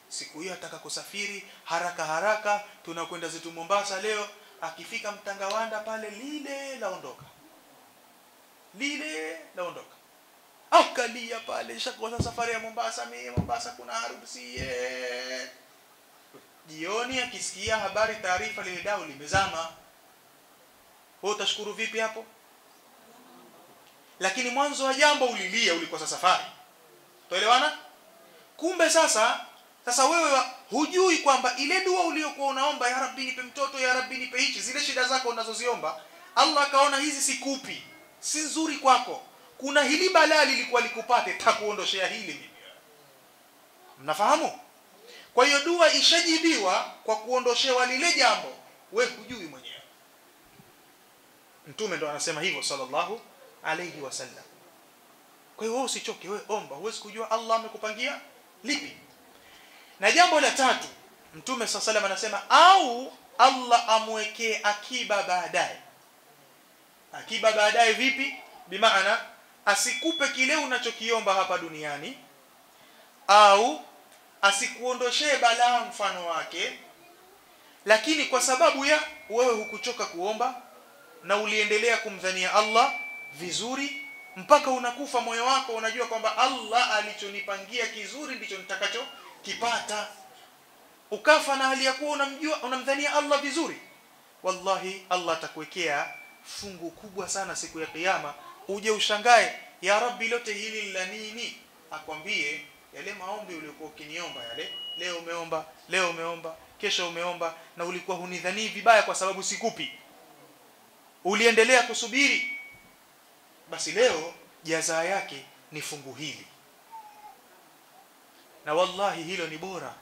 Siku hiyo ataka kusafiri haraka haraka, tunakwenda zetu Mombasa leo, akifika Mtangawanda pale lile laondoka. Lile laondoka. Akalia pale, shakosa safari ya Mombasa, mimi Mombasa kuna harusi. Jioni akisikia habari taarifa lile dau limezama. Wewe utashukuru vipi hapo? Lakini mwanzo wa jambo ulilia, ulikosa safari. Tuelewana? Kumbe sasa wewe hujui kwamba ile dua uliyokuwa unaomba, ya Rabbi nipe mtoto, ya Rabbi nipe hichi, zile shida zako unazoziomba, Allah akaona hizi sikupi, si nzuri kwako. Kuna hili balaa lilikuwa likupate, takuondoshea hili mimi. Mnafahamu? Kwa hiyo dua ishajibiwa kwa kuondoshewa lile jambo, wewe hujui mwenyewe. Mtume ndo anasema hivyo sallallahu alayhi wasallam. Kwa hiyo wewe usichoke, wewe omba, huwezi kujua Allah amekupangia lipi. Na jambo la tatu, Mtume sallallahu anasema au Allah amwekee akiba baadaye. Akiba baadaye vipi? Bimaana asikupe kile unachokiomba hapa duniani, au asikuondoshee balaa mfano wake, lakini kwa sababu ya wewe hukuchoka kuomba na uliendelea kumdhania Allah vizuri mpaka unakufa moyo wako unajua kwamba Allah alichonipangia kizuri ndicho nitakacho kipata, ukafa na hali ya kuwa unamdhania Allah vizuri, wallahi Allah atakuwekea fungu kubwa sana siku ya kiyama. Uje ushangae, ya Rabbi lote hili la nini? Akwambie yale maombi uliokuwa ukiniomba yale, leo umeomba, kesho umeomba, na ulikuwa hunidhani vibaya kwa sababu sikupi, uliendelea kusubiri, basi leo jaza yake ni fungu hili. Na wallahi hilo ni bora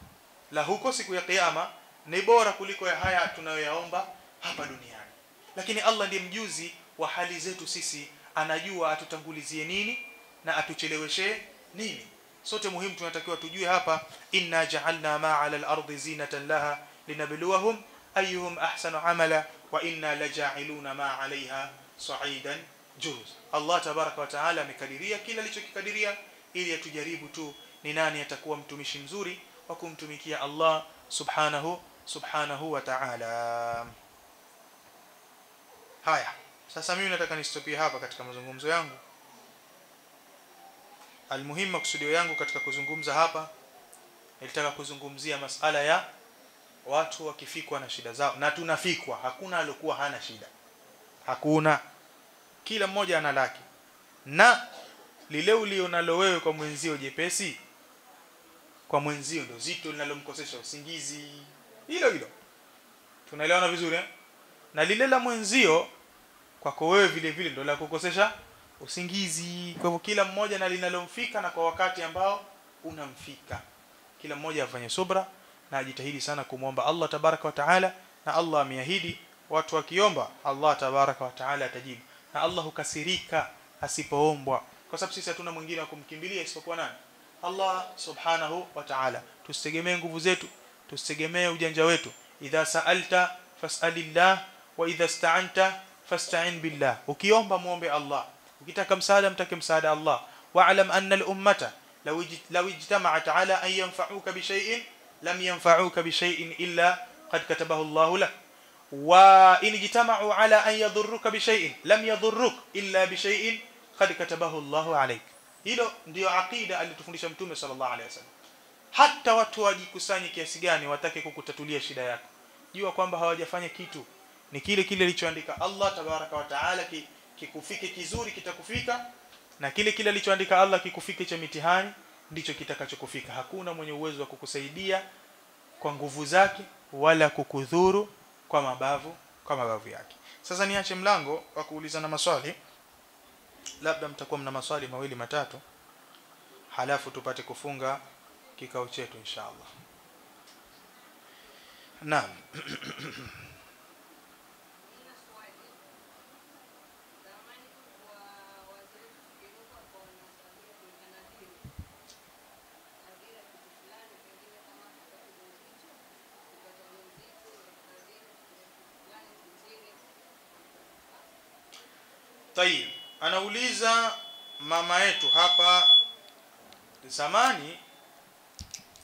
la huko siku ya kiyama, ni bora kuliko ya haya tunayoyaomba hapa duniani. Lakini Allah ndiye mjuzi wa hali zetu sisi, anajua atutangulizie nini na atucheleweshe nini. Sote muhimu tunatakiwa tujue hapa, inna ja'alna ma 'ala al-ardi zinatan laha linabluwahum ayyuhum ahsanu amala wa inna laja'iluna ma 'alayha sa'idan juruz. Allah tabaraka wa taala amekadiria kila alichokikadiria ili atujaribu tu ni nani atakuwa mtumishi mzuri wa kumtumikia Allah subhanahu wa ta'ala. Haya, sasa mimi nataka nistopie hapa katika mazungumzo yangu. Almuhimu kusudio yangu katika kuzungumza hapa, nilitaka kuzungumzia masala ya watu wakifikwa na shida zao, na tunafikwa, hakuna alikuwa hana shida, hakuna, kila mmoja ana lake. Na lile ulionalo wewe kwa mwenzio jepesi, kwa mwenzio ndo zito linalomkosesha usingizi, hilo tunaelewana vizuri eh? Na lile la mwenzio kwako wewe vile vile ndo la kukosesha usingizi. Kwa hivyo kila mmoja na linalomfika na kwa wakati ambao unamfika. Kila mmoja afanye subra na ajitahidi sana kumwomba Allah tabaraka wa taala, na Allah ameahidi watu wakiomba Allah tabaraka wa taala atajibu. Na Allah hukasirika asipoombwa, kwa sababu sisi hatuna mwingine wa kumkimbilia isipokuwa nani? Allah subhanahu wa ta'ala. Tusitegemee nguvu zetu, tusitegemee ujanja wetu. Idha sa'alta fas'alillah wa idha ista'anta fasta'in billah. Ukiomba muombe Allah, ukitaka msaada mtake msaada Allah. Wa'lam anna al-ummata law ijtama'at 'ala an yanfa'uka bi shay'in lam yanfa'uka bi shay'in illa qad katabahu Allah lak. Wa in ijtama'u 'ala an yadhurruka bi shay'in lam yadhurruk illa bi shay'in qad katabahu Allah 'alayk. Hilo ndio aqida alitufundisha Mtume sallallahu alaihi wasallam. Hata watu wajikusanye kiasi gani watake kukutatulia shida yako, jua kwamba hawajafanya kitu, ni kile kile alichoandika Allah tabaraka wa taala kikufike kizuri kitakufika, na kile kile alichoandika Allah kikufike cha mitihani ndicho kitakachokufika. Hakuna mwenye uwezo wa kukusaidia kwa nguvu zake wala kukudhuru kwa mabavu yake. Sasa niache mlango wa kuulizana maswali, labda mtakuwa mna maswali mawili matatu, halafu tupate kufunga kikao chetu inshallah. Naam. Tayeb, anauliza mama yetu hapa, zamani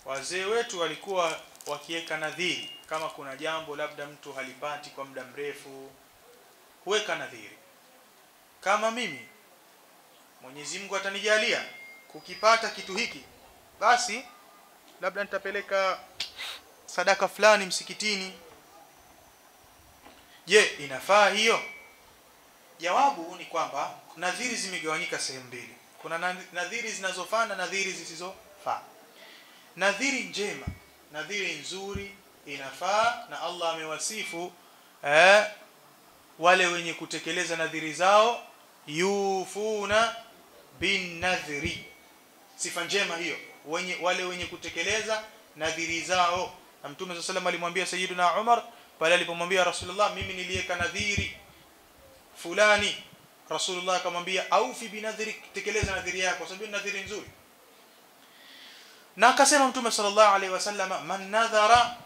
wazee wetu walikuwa wakiweka nadhiri, kama kuna jambo labda mtu halipati kwa muda mrefu, huweka nadhiri. Kama mimi Mwenyezi Mungu atanijalia kukipata kitu hiki, basi labda nitapeleka sadaka fulani msikitini. Je, inafaa hiyo? Jawabu ni kwamba nadhiri zimegawanyika sehemu mbili. Kuna nadhiri zinazofaa na nadhiri zisizofaa. Nadhiri njema, nadhiri nzuri inafaa, na Allah amewasifu wale wenye kutekeleza nadhiri zao, yufuna bin nadhri. Sifa njema hiyo, wale wenye kutekeleza nadhiri zao. Na Mtume sallallahu alayhi wasallam alimwambia Sayyiduna Umar pale alipomwambia Rasulullah, mimi niliweka nadhiri fulani, Rasulullah akamwambia aufi binadhiri, tekeleza nadhiri yako kwa sababu ni nadhiri nzuri. Na akasema Mtume sallallahu alayhi wasallam, man nadhara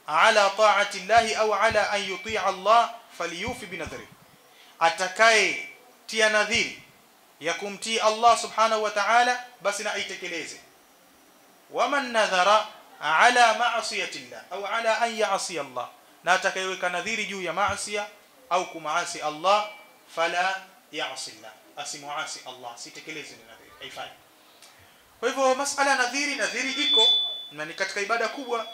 ala ta'ati Allah au ala an yuti'a Allah falyufi binadhri. Atakaye tia nadhiri ya kumtii Allah subhanahu wa ta'ala, basi na aitekeleze. Wa man nadhara ala ma'siyati Allah au ala an ya'si Allah, na atakayeweka nadhiri juu ya maasiya au kumaasi Allah, fala ya'si Allah, asimuasi Allah, sitekeleze nadhiri, haifai. Kwa hivyo masala nadhiri iko na ni katika ibada kubwa,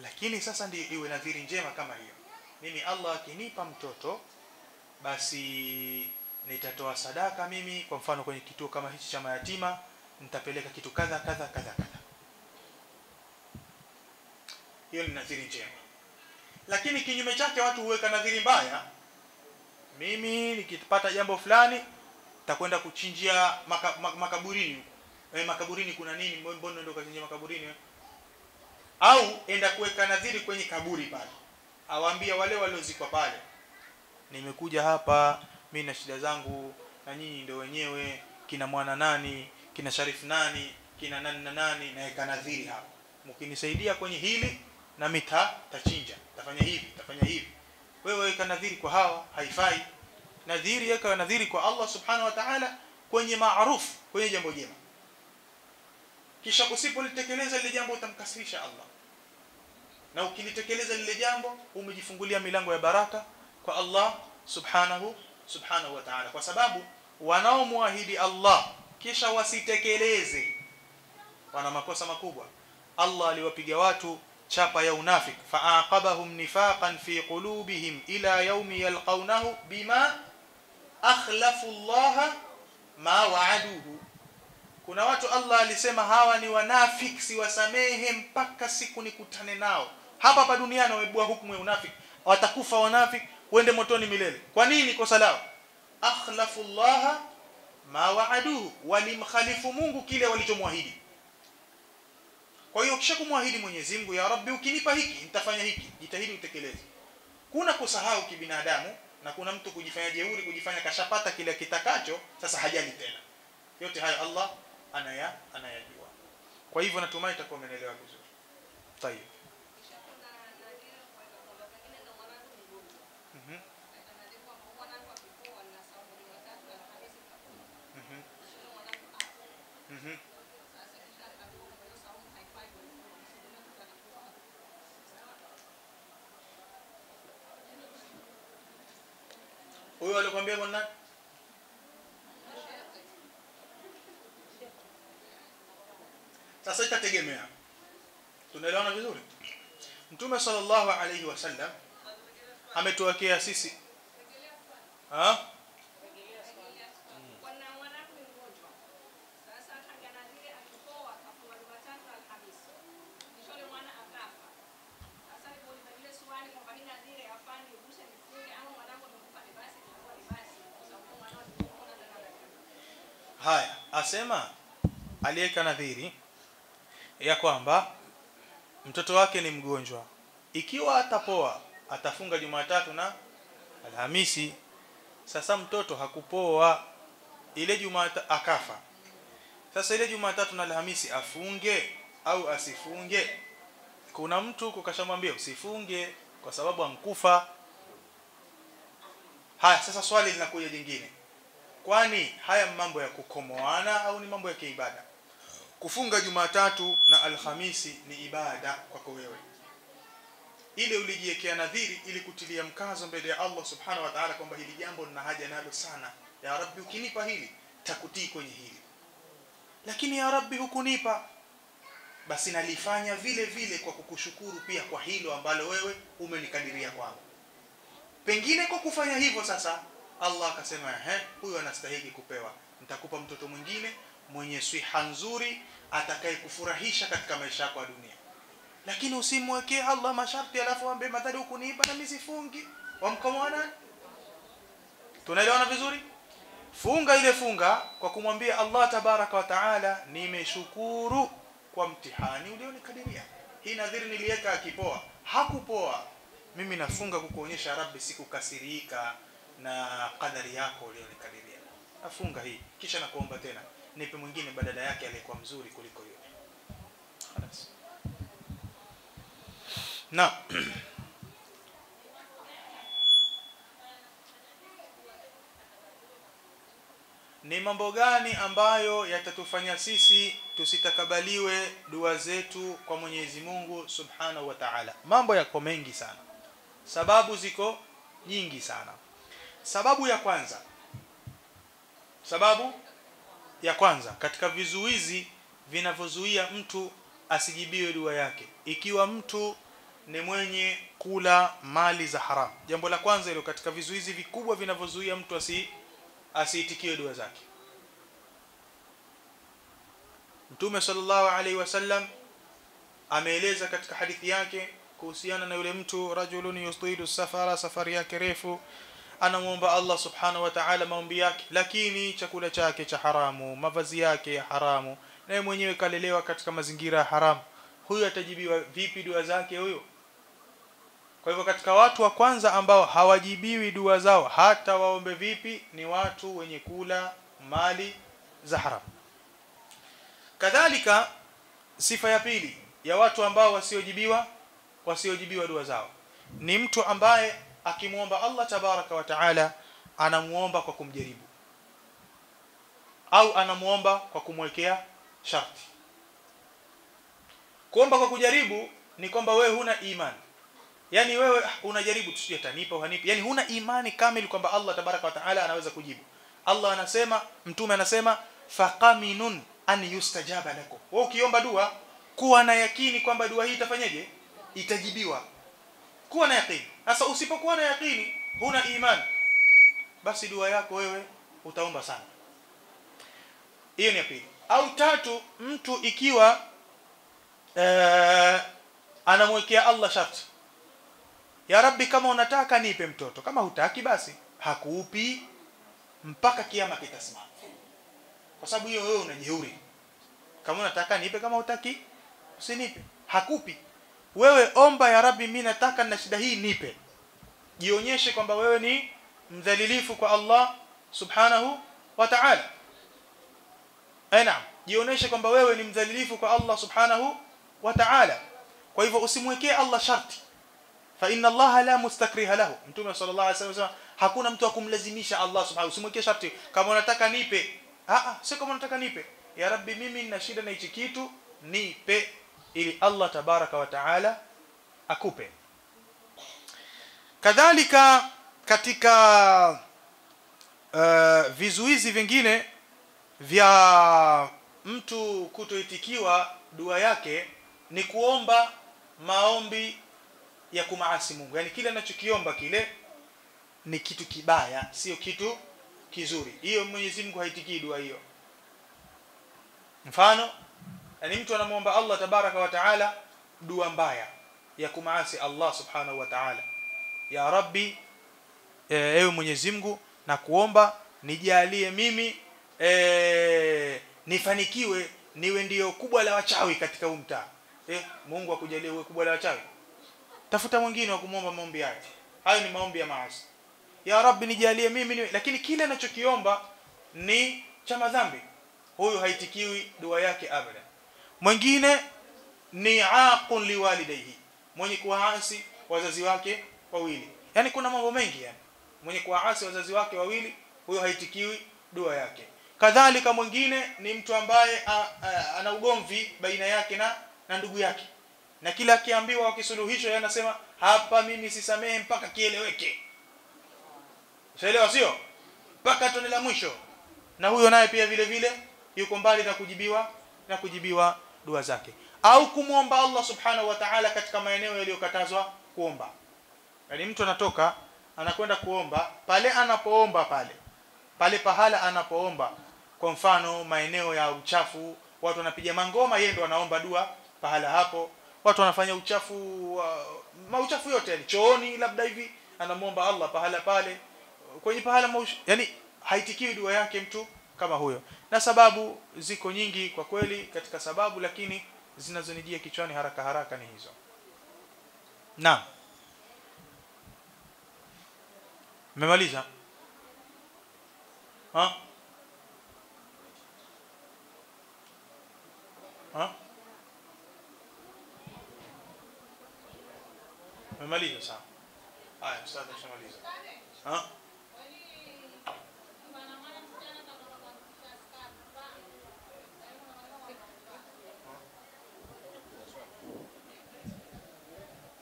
lakini sasa ndio iwe nadhiri njema kama hiyo. Mimi Allah akinipa mtoto, basi nitatoa sadaka mimi, kwa mfano kwenye kituo kama hichi cha mayatima nitapeleka kitu kadha kadha kadha kadha. Hiyo ni nadhiri njema. Lakini kinyume chake watu huweka nadhiri mbaya. Mimi nikipata jambo fulani nitakwenda kuchinjia makaburini. Makaburini kuna nini? Mbona ndio kachinjia makaburini? Au enda kuweka nadhiri kwenye kaburi pale. Awaambia wale waliozikwa pale, nimekuja hapa mimi na shida zangu, na nyinyi ndio wenyewe, kina mwana nani, kina Sharif nani, kina nani na nani, na weka nadhiri hapa. Mkinisaidia kwenye hili na tachinja, tafanya hivi. Wewe weka nadhiri kwa hawa, haifai. Nadhiri weka nadhiri kwa Allah subhanahu wa ta'ala kwenye maarufu, kwenye jambo jema. Kisha usipolitekeleza lile jambo utamkasirisha Allah. Na ukilitekeleza lile jambo umejifungulia milango ya baraka kwa Allah subhanahu wa ta'ala, kwa sababu wanaomwahidi Allah kisha wasitekeleze wana makosa makubwa. Allah aliwapiga watu chapa ya unafik, fa'aqabahum nifaqan fi qulubihim ila yawmi yalqawnahu bima akhlafu Allah ma wa'aduhu. Kuna watu Allah alisema hawa ni wanafiki, siwasamehe mpaka siku nikutane nao. Hapa duniani wamebua hukumu ya unafiki, watakufa wanafiki, wende motoni milele. Kwa nini? Kosa lao akhlafu Allah ma wa'aduhu, walimkhalifu Mungu kile walichomwahidi. Kwa hiyo kisha kumwahidi Mwenyezi Mungu, ya Rabbi ukinipa hiki nitafanya hiki, jitahidi utekeleze. Kuna kusahau kibinadamu, na kuna mtu kujifanya jeuri, kujifanya kashapata kile kitakacho, sasa hajali tena. Yote hayo Allah anayajua. Kwa hivyo natumai itakuwa umeelewa vizuri. Tayeb. Huyo alikwambia kwa nani? Sasa itategemea. Tunaelewana vizuri? Mtume sallallahu alayhi wasallam ametuwekea sisi haya, asema aliyeka nadhiri ya kwamba mtoto wake ni mgonjwa, ikiwa atapoa atafunga Jumatatu na Alhamisi. Sasa mtoto hakupoa, ile Jumatatu akafa. Sasa ile Jumatatu na Alhamisi afunge au asifunge? Kuna mtu kukashamwambia usifunge kwa sababu amkufa. Haya, sasa swali linakuja jingine. Kwani haya mambo ya kukomoana au ni mambo ya kiibada? Kufunga Jumatatu na Alhamisi ni ibada kwako wewe. Ile ulijiwekea nadhiri ili kutilia mkazo mbele ya Allah Subhanahu wa Ta'ala kwamba hili jambo nina haja nalo sana. Ya Rabbi, ukinipa hili takutii kwenye hili. Lakini ya Rabbi hukunipa, basi nalifanya vile vile kwa kukushukuru pia kwa hilo ambalo wewe umenikadiria kwangu. Pengine kwa kufanya hivyo sasa Allah akasema huyu anastahili kupewa, nitakupa mtoto mwingine mwenye siha nzuri atakaye kufurahisha katika maisha yako ya dunia. Lakini usimwekee Allah masharti alafu ambe madhali hukunipa na mimi sifungi, wamkomoana. Tunaelewana vizuri? Funga ile funga kwa kumwambia Allah tabaraka wa taala, nimeshukuru kwa mtihani ulionikadiria. Hii nadhiri niliweka akipoa, hakupoa, mimi nafunga kukuonyesha Rabbi sikukasirika na kadari yako ulionikadiria. Nafunga hii, kisha nakuomba tena nipe mwingine badala yake aliyekuwa mzuri kuliko yule. خلاص. Na ni mambo gani ambayo yatatufanya sisi tusitakabaliwe dua zetu kwa Mwenyezi Mungu Subhanahu wa Ta'ala? Mambo yako mengi sana, sababu ziko nyingi sana. Sababu ya kwanza katika vizuizi vinavyozuia mtu asijibiwe dua yake, ikiwa mtu ni mwenye kula mali za haram. Jambo la kwanza hilo katika vizuizi vikubwa vinavyozuia mtu asiitikiwe dua zake. Mtume sallallahu alaihi wasallam ameeleza katika hadithi yake kuhusiana na yule mtu, rajulun yustidu safara, safari yake refu, anamuomba Allah Subhanahu wa Ta'ala maombi yake, lakini chakula chake cha haramu, mavazi yake ya haramu, naye mwenyewe kalelewa katika mazingira ya haramu. Huyu atajibiwa vipi dua zake huyo? Kwa hivyo katika watu wa kwanza ambao hawajibiwi dua zao hata waombe vipi ni watu wenye kula mali za haramu. Kadhalika sifa ya pili ya watu ambao wasiojibiwa dua zao ni mtu ambaye akimuomba Allah tabaraka wa taala anamuomba kwa kumjaribu au anamuomba kwa kumwekea sharti. Kuomba kwa kujaribu ni kwamba wewe huna imani. Yani wewe unajaribu tusije atanipa au hanipi. Yani huna imani kamili kwamba Allah tabaraka wa taala anaweza kujibu. Allah anasema, mtume anasema faqaminun an yustajaba lakum. Wewe ukiomba dua kuwa na yakini kwamba dua hii itafanyaje? Itajibiwa. Kuwa na yakini. Sasa usipokuwa na yakini, huna imani, basi dua yako wewe utaomba sana. Hiyo ni ya pili. Au tatu, mtu ikiwa anamwekea Allah sharti, ya Rabbi kama unataka nipe mtoto, kama hutaki basi hakuupi mpaka kiyama kitasimama. Kwa sababu hiyo wewe unajeuri. Kama unataka nipe, kama hutaki usinipe. Hakupi. Wewe omba, ya Rabbi mimi nataka na shida hii nipe. Jionyeshe kwamba wewe mdhalilifu kwa Allah subhanahu wa ta'ala. Naam, jionyeshe kwamba wewe ni mdhalilifu kwa Allah subhanahu wa ta'ala. Kwa hivyo usimwekee Allah sharti, fa inna Allah la mustakriha lahu. Mtume sallallahu alaihi wasallam hakuna mtu akumlazimisha Allah subhanahu. Usimwekee sharti kama unataka nipe, sio kama unataka nipe, ya rabbi mimi nina shida na hichi kitu nipe, ili Allah tabaraka wa taala akupe. Kadhalika katika vizuizi vingine vya mtu kutoitikiwa dua yake ni kuomba maombi ya kumaasi Mungu. Yani kile anachokiomba kile ni kitu kibaya, sio kitu kizuri. Hiyo Mwenyezi Mungu haitikii dua hiyo. Mfano, yani mtu anamuomba Allah tabaraka wa taala dua mbaya ya kumaasi Allah subhanahu wa ta'ala, ya rabbi, ewe Mwenyezi Mungu na kuomba nijalie mimi nifanikiwe niwe ndio kubwa la wachawi katika huu mtaa. Mungu akujalie uwe kubwa la wachawi, tafuta mwingine wa kumwomba maombi hayo. Hayo ni maombi ya maasi. Ya rabbi nijalie mimi niwe, lakini kile anachokiomba ni cha madhambi, huyo haitikiwi dua yake abada. Mwingine ni aqun liwalidayhi, mwenye kuwaasi wazazi wake wawili. Yani kuna mambo mengi, yani mwenye kuwaasi wazazi wake wawili, huyo haitikiwi dua yake. Kadhalika mwingine ni mtu ambaye ana ugomvi baina yake na ndugu yake, na kila akiambiwa wakisuluhisho yeye anasema hapa mimi sisamehe mpaka kieleweke. Unaelewa sio? Mpaka tone la mwisho. Na huyo naye pia vile vile yuko mbali na kujibiwa dua zake. Au kumuomba Allah subhanahu wa ta'ala katika maeneo yaliyokatazwa kuomba. Yani mtu anatoka anakwenda kuomba pale anapoomba pale pahala anapoomba, kwa mfano maeneo ya uchafu, watu wanapiga mangoma, yeye ndo anaomba dua pahala hapo. Watu wanafanya uchafu, mauchafu yote, yani chooni labda hivi, anamuomba Allah pahala pale, kwenye pahala yani haitikiwi dua yake mtu kama huyo. Na sababu ziko nyingi kwa kweli katika sababu, lakini zinazonijia kichwani haraka ni hizo. Naam. Mmemaliza? Mmemaliza sawa? Haya, sasa tumaliza.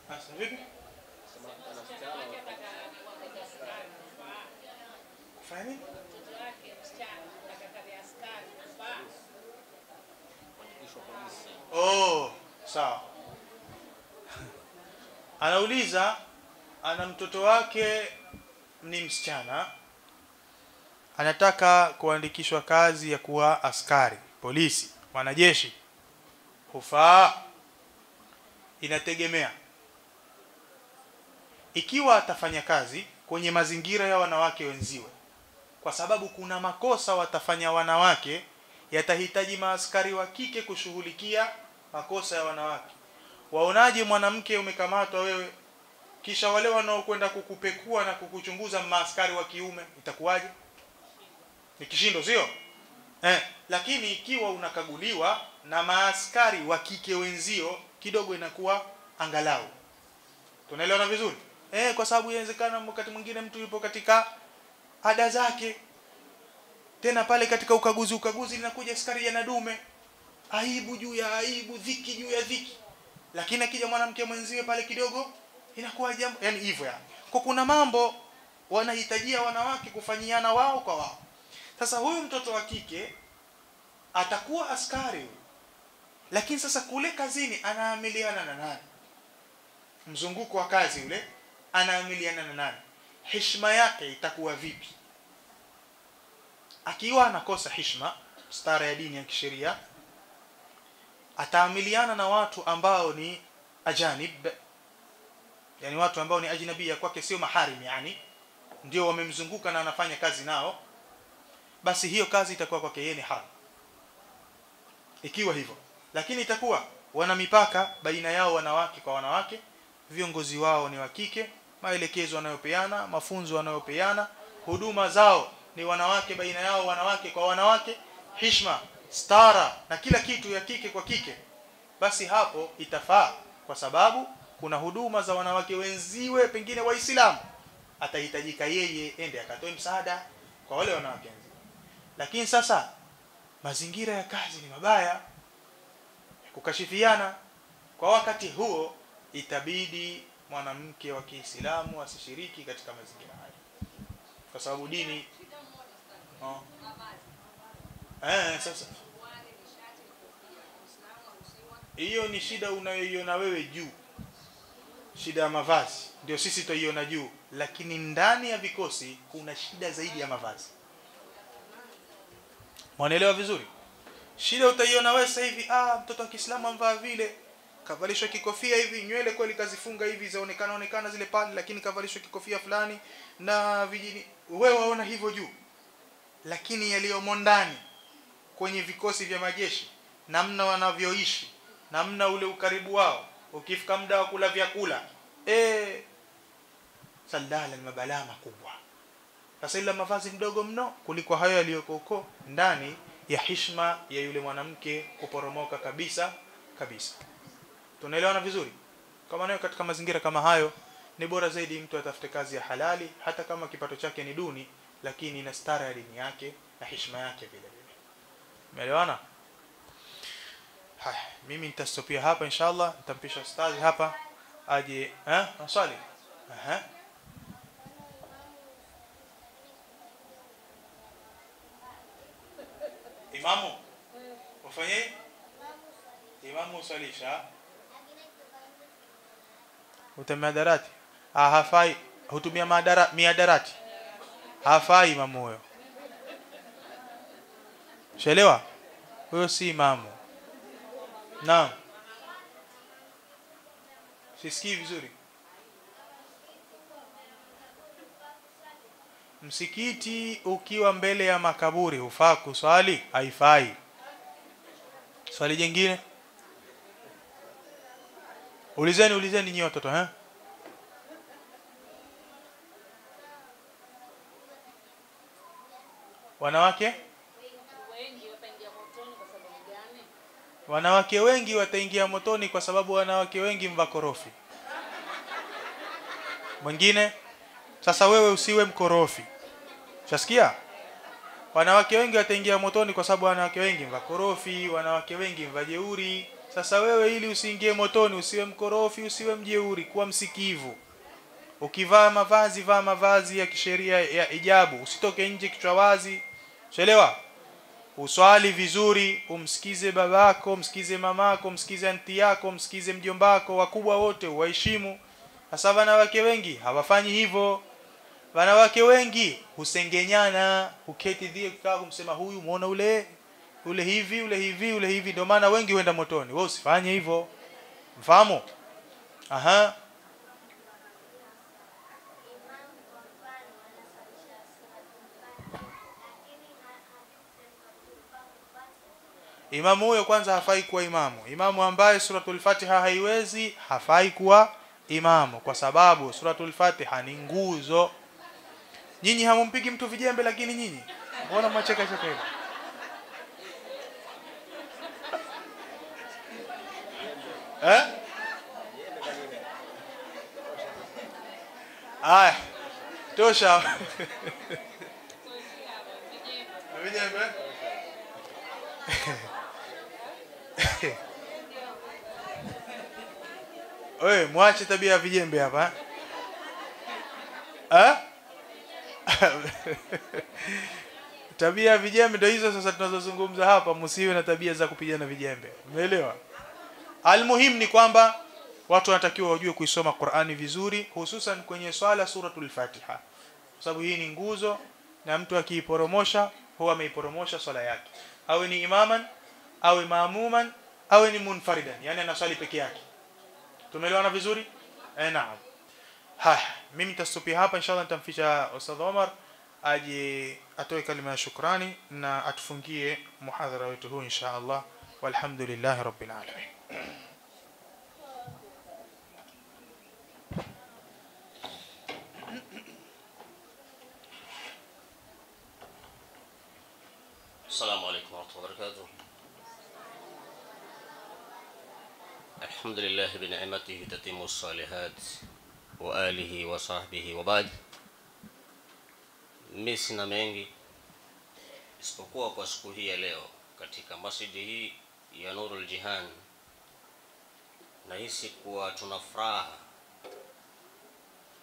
Sasa vipi? Fani? Sawa. Anauliza, ana mtoto wake ni msichana, anataka kuandikishwa kazi ya kuwa askari, polisi, wanajeshi. Hufaa? Inategemea. Ikiwa atafanya kazi kwenye mazingira ya wanawake wenziwe, kwa sababu kuna makosa watafanya wanawake, yatahitaji maaskari wa kike kushughulikia makosa ya wanawake. Waonaje mwanamke umekamatwa wewe, kisha wale wanaokwenda kukupekua na kukuchunguza maaskari wa kiume, itakuwaje? Ni kishindo, sio? Lakini ikiwa unakaguliwa na maaskari wa kike wenzio, kidogo inakuwa angalau. Tunaelewana vizuri? Kwa sababu inawezekana wakati mwingine mtu yupo katika ada zake, tena pale katika ukaguzi linakuja askari ya nadume, aibu juu ya aibu, dhiki juu ya dhiki. Lakini akija mwanamke mwenziwe pale kidogo inakuwa jambo, yani hivyo yani. Kwa kuna mambo wanahitajia wanawake kufanyiana wao kwa wao. Sasa huyu mtoto wa kike atakuwa askari huyu, lakini sasa kule kazini anaamiliana na nani? Mzunguko wa kazi ule anaamiliana na nani? Heshima yake itakuwa vipi? Akiwa anakosa heshima, stara ya dini ya kisheria, ataamiliana na watu ambao ni ajanib, yani watu ambao ni ajnabia kwake, sio maharim, yani ndio wamemzunguka na anafanya kazi nao, basi hiyo kazi itakuwa kwake yeye ni haram. Ikiwa hivyo, lakini itakuwa wana mipaka baina yao wanawake kwa wanawake, viongozi wao ni wa kike, maelekezo wanayopeana, mafunzo wanayopeana, huduma zao ni wanawake baina yao, wanawake kwa wanawake, heshima, stara na kila kitu ya kike kwa kike, basi hapo itafaa, kwa sababu kuna huduma za wanawake wenziwe pengine waislamu, atahitajika yeye ende akatoe msaada kwa wale wanawake wenziwe. Lakini sasa mazingira ya kazi ni mabaya, kukashifiana, kwa wakati huo itabidi mwanamke wa Kiislamu asishiriki katika mazingira haya, kwa sababu dini sasa hiyo ni shida unayoiona wewe juu, shida ya mavazi ndio sisi tuiona juu, lakini ndani ya vikosi kuna shida zaidi ya mavazi. Mwanaelewa vizuri? Shida utaiona wewe sasa hivi, mtoto wa Kiislamu amvaa vile, kavalishwa kikofia hivi, nywele kweli kazifunga hivi zaonekana zile pale, lakini kavalishwa kikofia fulani na vijini, wewe waona hivyo juu. Lakini yaliyomo ndani kwenye vikosi vya majeshi, namna wanavyoishi, namna ule ukaribu wao, ukifika muda wa kula vyakula, salala mabalaa makubwa. Sasa ila mavazi mdogo mno kuliko hayo yaliyoko huko ndani ya heshima ya yule mwanamke kuporomoka kabisa. Tunaelewana vizuri? Kama nayo katika mazingira kama hayo, ni bora zaidi mtu atafute kazi ya halali, hata kama kipato chake ni duni, lakini ina stara ya dini yake na heshima yake vile vile. Umeelewana? Haya, mimi nitastopia hapa inshallah, nitampisha ustazi hapa aje swali. Imamu ufanye imamu usalisha utamadarati, hafai hutumia miadarati, hafai imamu huyo. Shelewa, huyo si imamu. Naam, sisikii vizuri. Msikiti ukiwa mbele ya makaburi hufaa kuswali? Haifai. Swali jingine? Ulizeni nyinyi watoto Wanawake wengi wataingia motoni kwa sababu gani? Wanawake wengi wataingia motoni kwa sababu wanawake wengi mvakorofi. Mwingine, sasa wewe usiwe mkorofi. Unasikia? Wanawake wengi wataingia motoni kwa sababu wanawake wengi mvakorofi, wanawake wengi mvajeuri. Sasa wewe ili usiingie motoni, usiwe mkorofi, usiwe mjeuri, kuwa msikivu. Ukivaa mavazi, vaa mavazi ya kisheria ya hijabu, usitoke nje kichwa wazi. Unaelewa? Uswali vizuri, umsikize babako, umsikize mamako, umsikize anti yako, umsikize mjombako, wakubwa wote uwaheshimu. Sasa wanawake wengi hawafanyi hivyo. Wanawake wengi husengenyana, uketi dhie kukaa kumsema huyu muona ule hivi, ndio maana wengi huenda motoni. Wewe usifanye hivyo. Mfahamu? Imamu huyo kwanza hafai kuwa imamu. Imamu ambaye suratul Fatiha haiwezi hafai kuwa imamu, kwa sababu suratul Fatiha ni nguzo. Nyinyi hamumpigi mtu vijembe, lakini nyinyi mbona mwacheka hivi? Tosha. Vijembe. Wewe mwache tabia ya vijembe hapa. Tabia ya vijembe ndio hizo sasa tunazozungumza hapa, msiwe na tabia za kupigana vijembe. Umeelewa? Almuhim ni kwamba watu wanatakiwa wajue kuisoma Qur'ani vizuri, hususan kwenye swala suratul Fatiha. Kwa sababu hii ni nguzo, na mtu akiiporomosha huwa ameiporomosha swala yake. Awe ni imaman, awe maamuman, awe ni munfaridan, yani anaswali peke yake. Tumeelewana vizuri? Naam. Mimi nitastopia hapa inshallah, nitamficha Ustadh Omar aje atoe kalima ya shukrani na atufungie muhadhara wetu huu inshallah. Walhamdulillahi rabbil alamin. السلام عليكم ورحمة الله وبركاته. الحمد لله بنعمته تتم الصالحات وآله وصحبه وبعد. Mimi sina mengi isipokuwa kwa siku hii ya leo katika masjidi hii ya Nurul Jihan, nahisi kuwa tuna furaha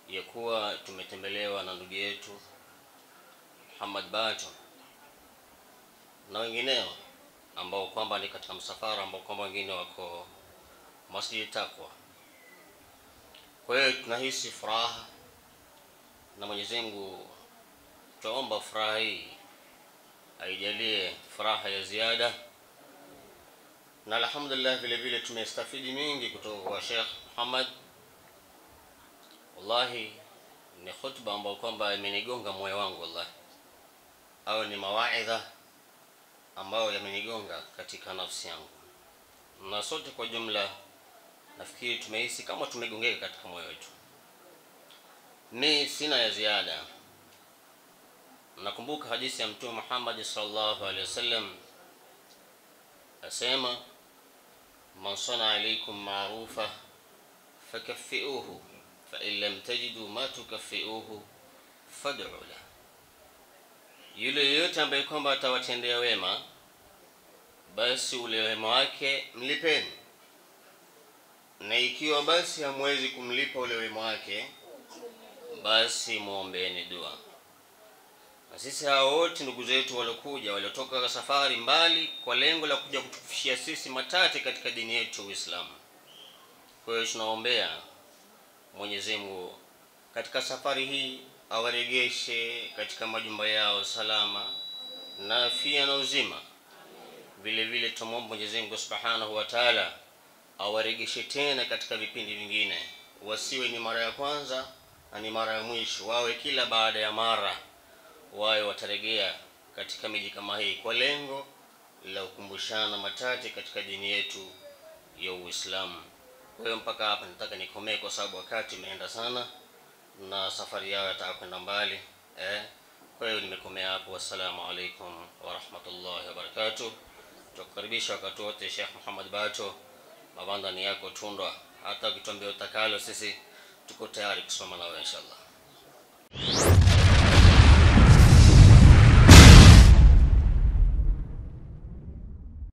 ya kuwa tumetembelewa na ndugu yetu Muhammad Bato na wengineo ambao kwamba ni katika msafara ambao kwamba wengine wako Masjid Taqwa. Kwa hiyo tunahisi furaha na Mwenyezi Mungu tuomba furaha hii aijalie furaha ya ziada, na alhamdulillah vile vile tumestafidi mingi kutoka kwa Sheikh Muhammad. Wallahi ni khutba ambayo kwamba imenigonga moyo wangu wallahi, au ni mawaidha ambayo yamenigonga katika nafsi yangu, na sote kwa jumla nafikiri tumehisi kama tumegongeka katika moyo wetu. Ni sina ya ziada. Nakumbuka hadithi ya Mtume Muhammad sallallahu alaihi wasallam asema, man sana alaykum ma'rufa fakaffi'uhu fa in lam tajidu ma tukaffi'uhu fad'u lahu. Yule yote ambaye kwamba atawatendea wema, basi ule wema wake mlipeni, na ikiwa basi hamwezi kumlipa ule wema wake, basi muombeeni dua. Na sisi hao wote ndugu zetu waliokuja waliotoka safari mbali kwa lengo la kuja kutufishia sisi matate katika dini yetu Uislamu. Kwa hiyo tunaombea Mwenyezi Mungu katika safari hii awaregeshe katika majumba yao salama na afya na uzima. Vile vile tumombe Mwenyezi Mungu Subhanahu wa Ta'ala awaregeshe tena katika vipindi vingine, wasiwe ni mara ya kwanza na ni mara ya mwisho, wawe kila baada ya mara wawe wataregea katika miji kama hii kwa lengo la kukumbushana matate katika dini yetu ya Uislamu. Kwa hiyo mpaka hapa nataka nikomee kwa sababu wakati umeenda sana na safari yao itakwenda mbali. Kwa hiyo nimekomea hapo. Wassalamu alaikum wa rahmatullahi wa barakatuh. Tukukaribisha wakati wote Sheikh Muhammad Bato, mabanda ni yako Tundwa. Hata ukituambia utakalo, sisi tuko tayari kusimama nawe inshallah.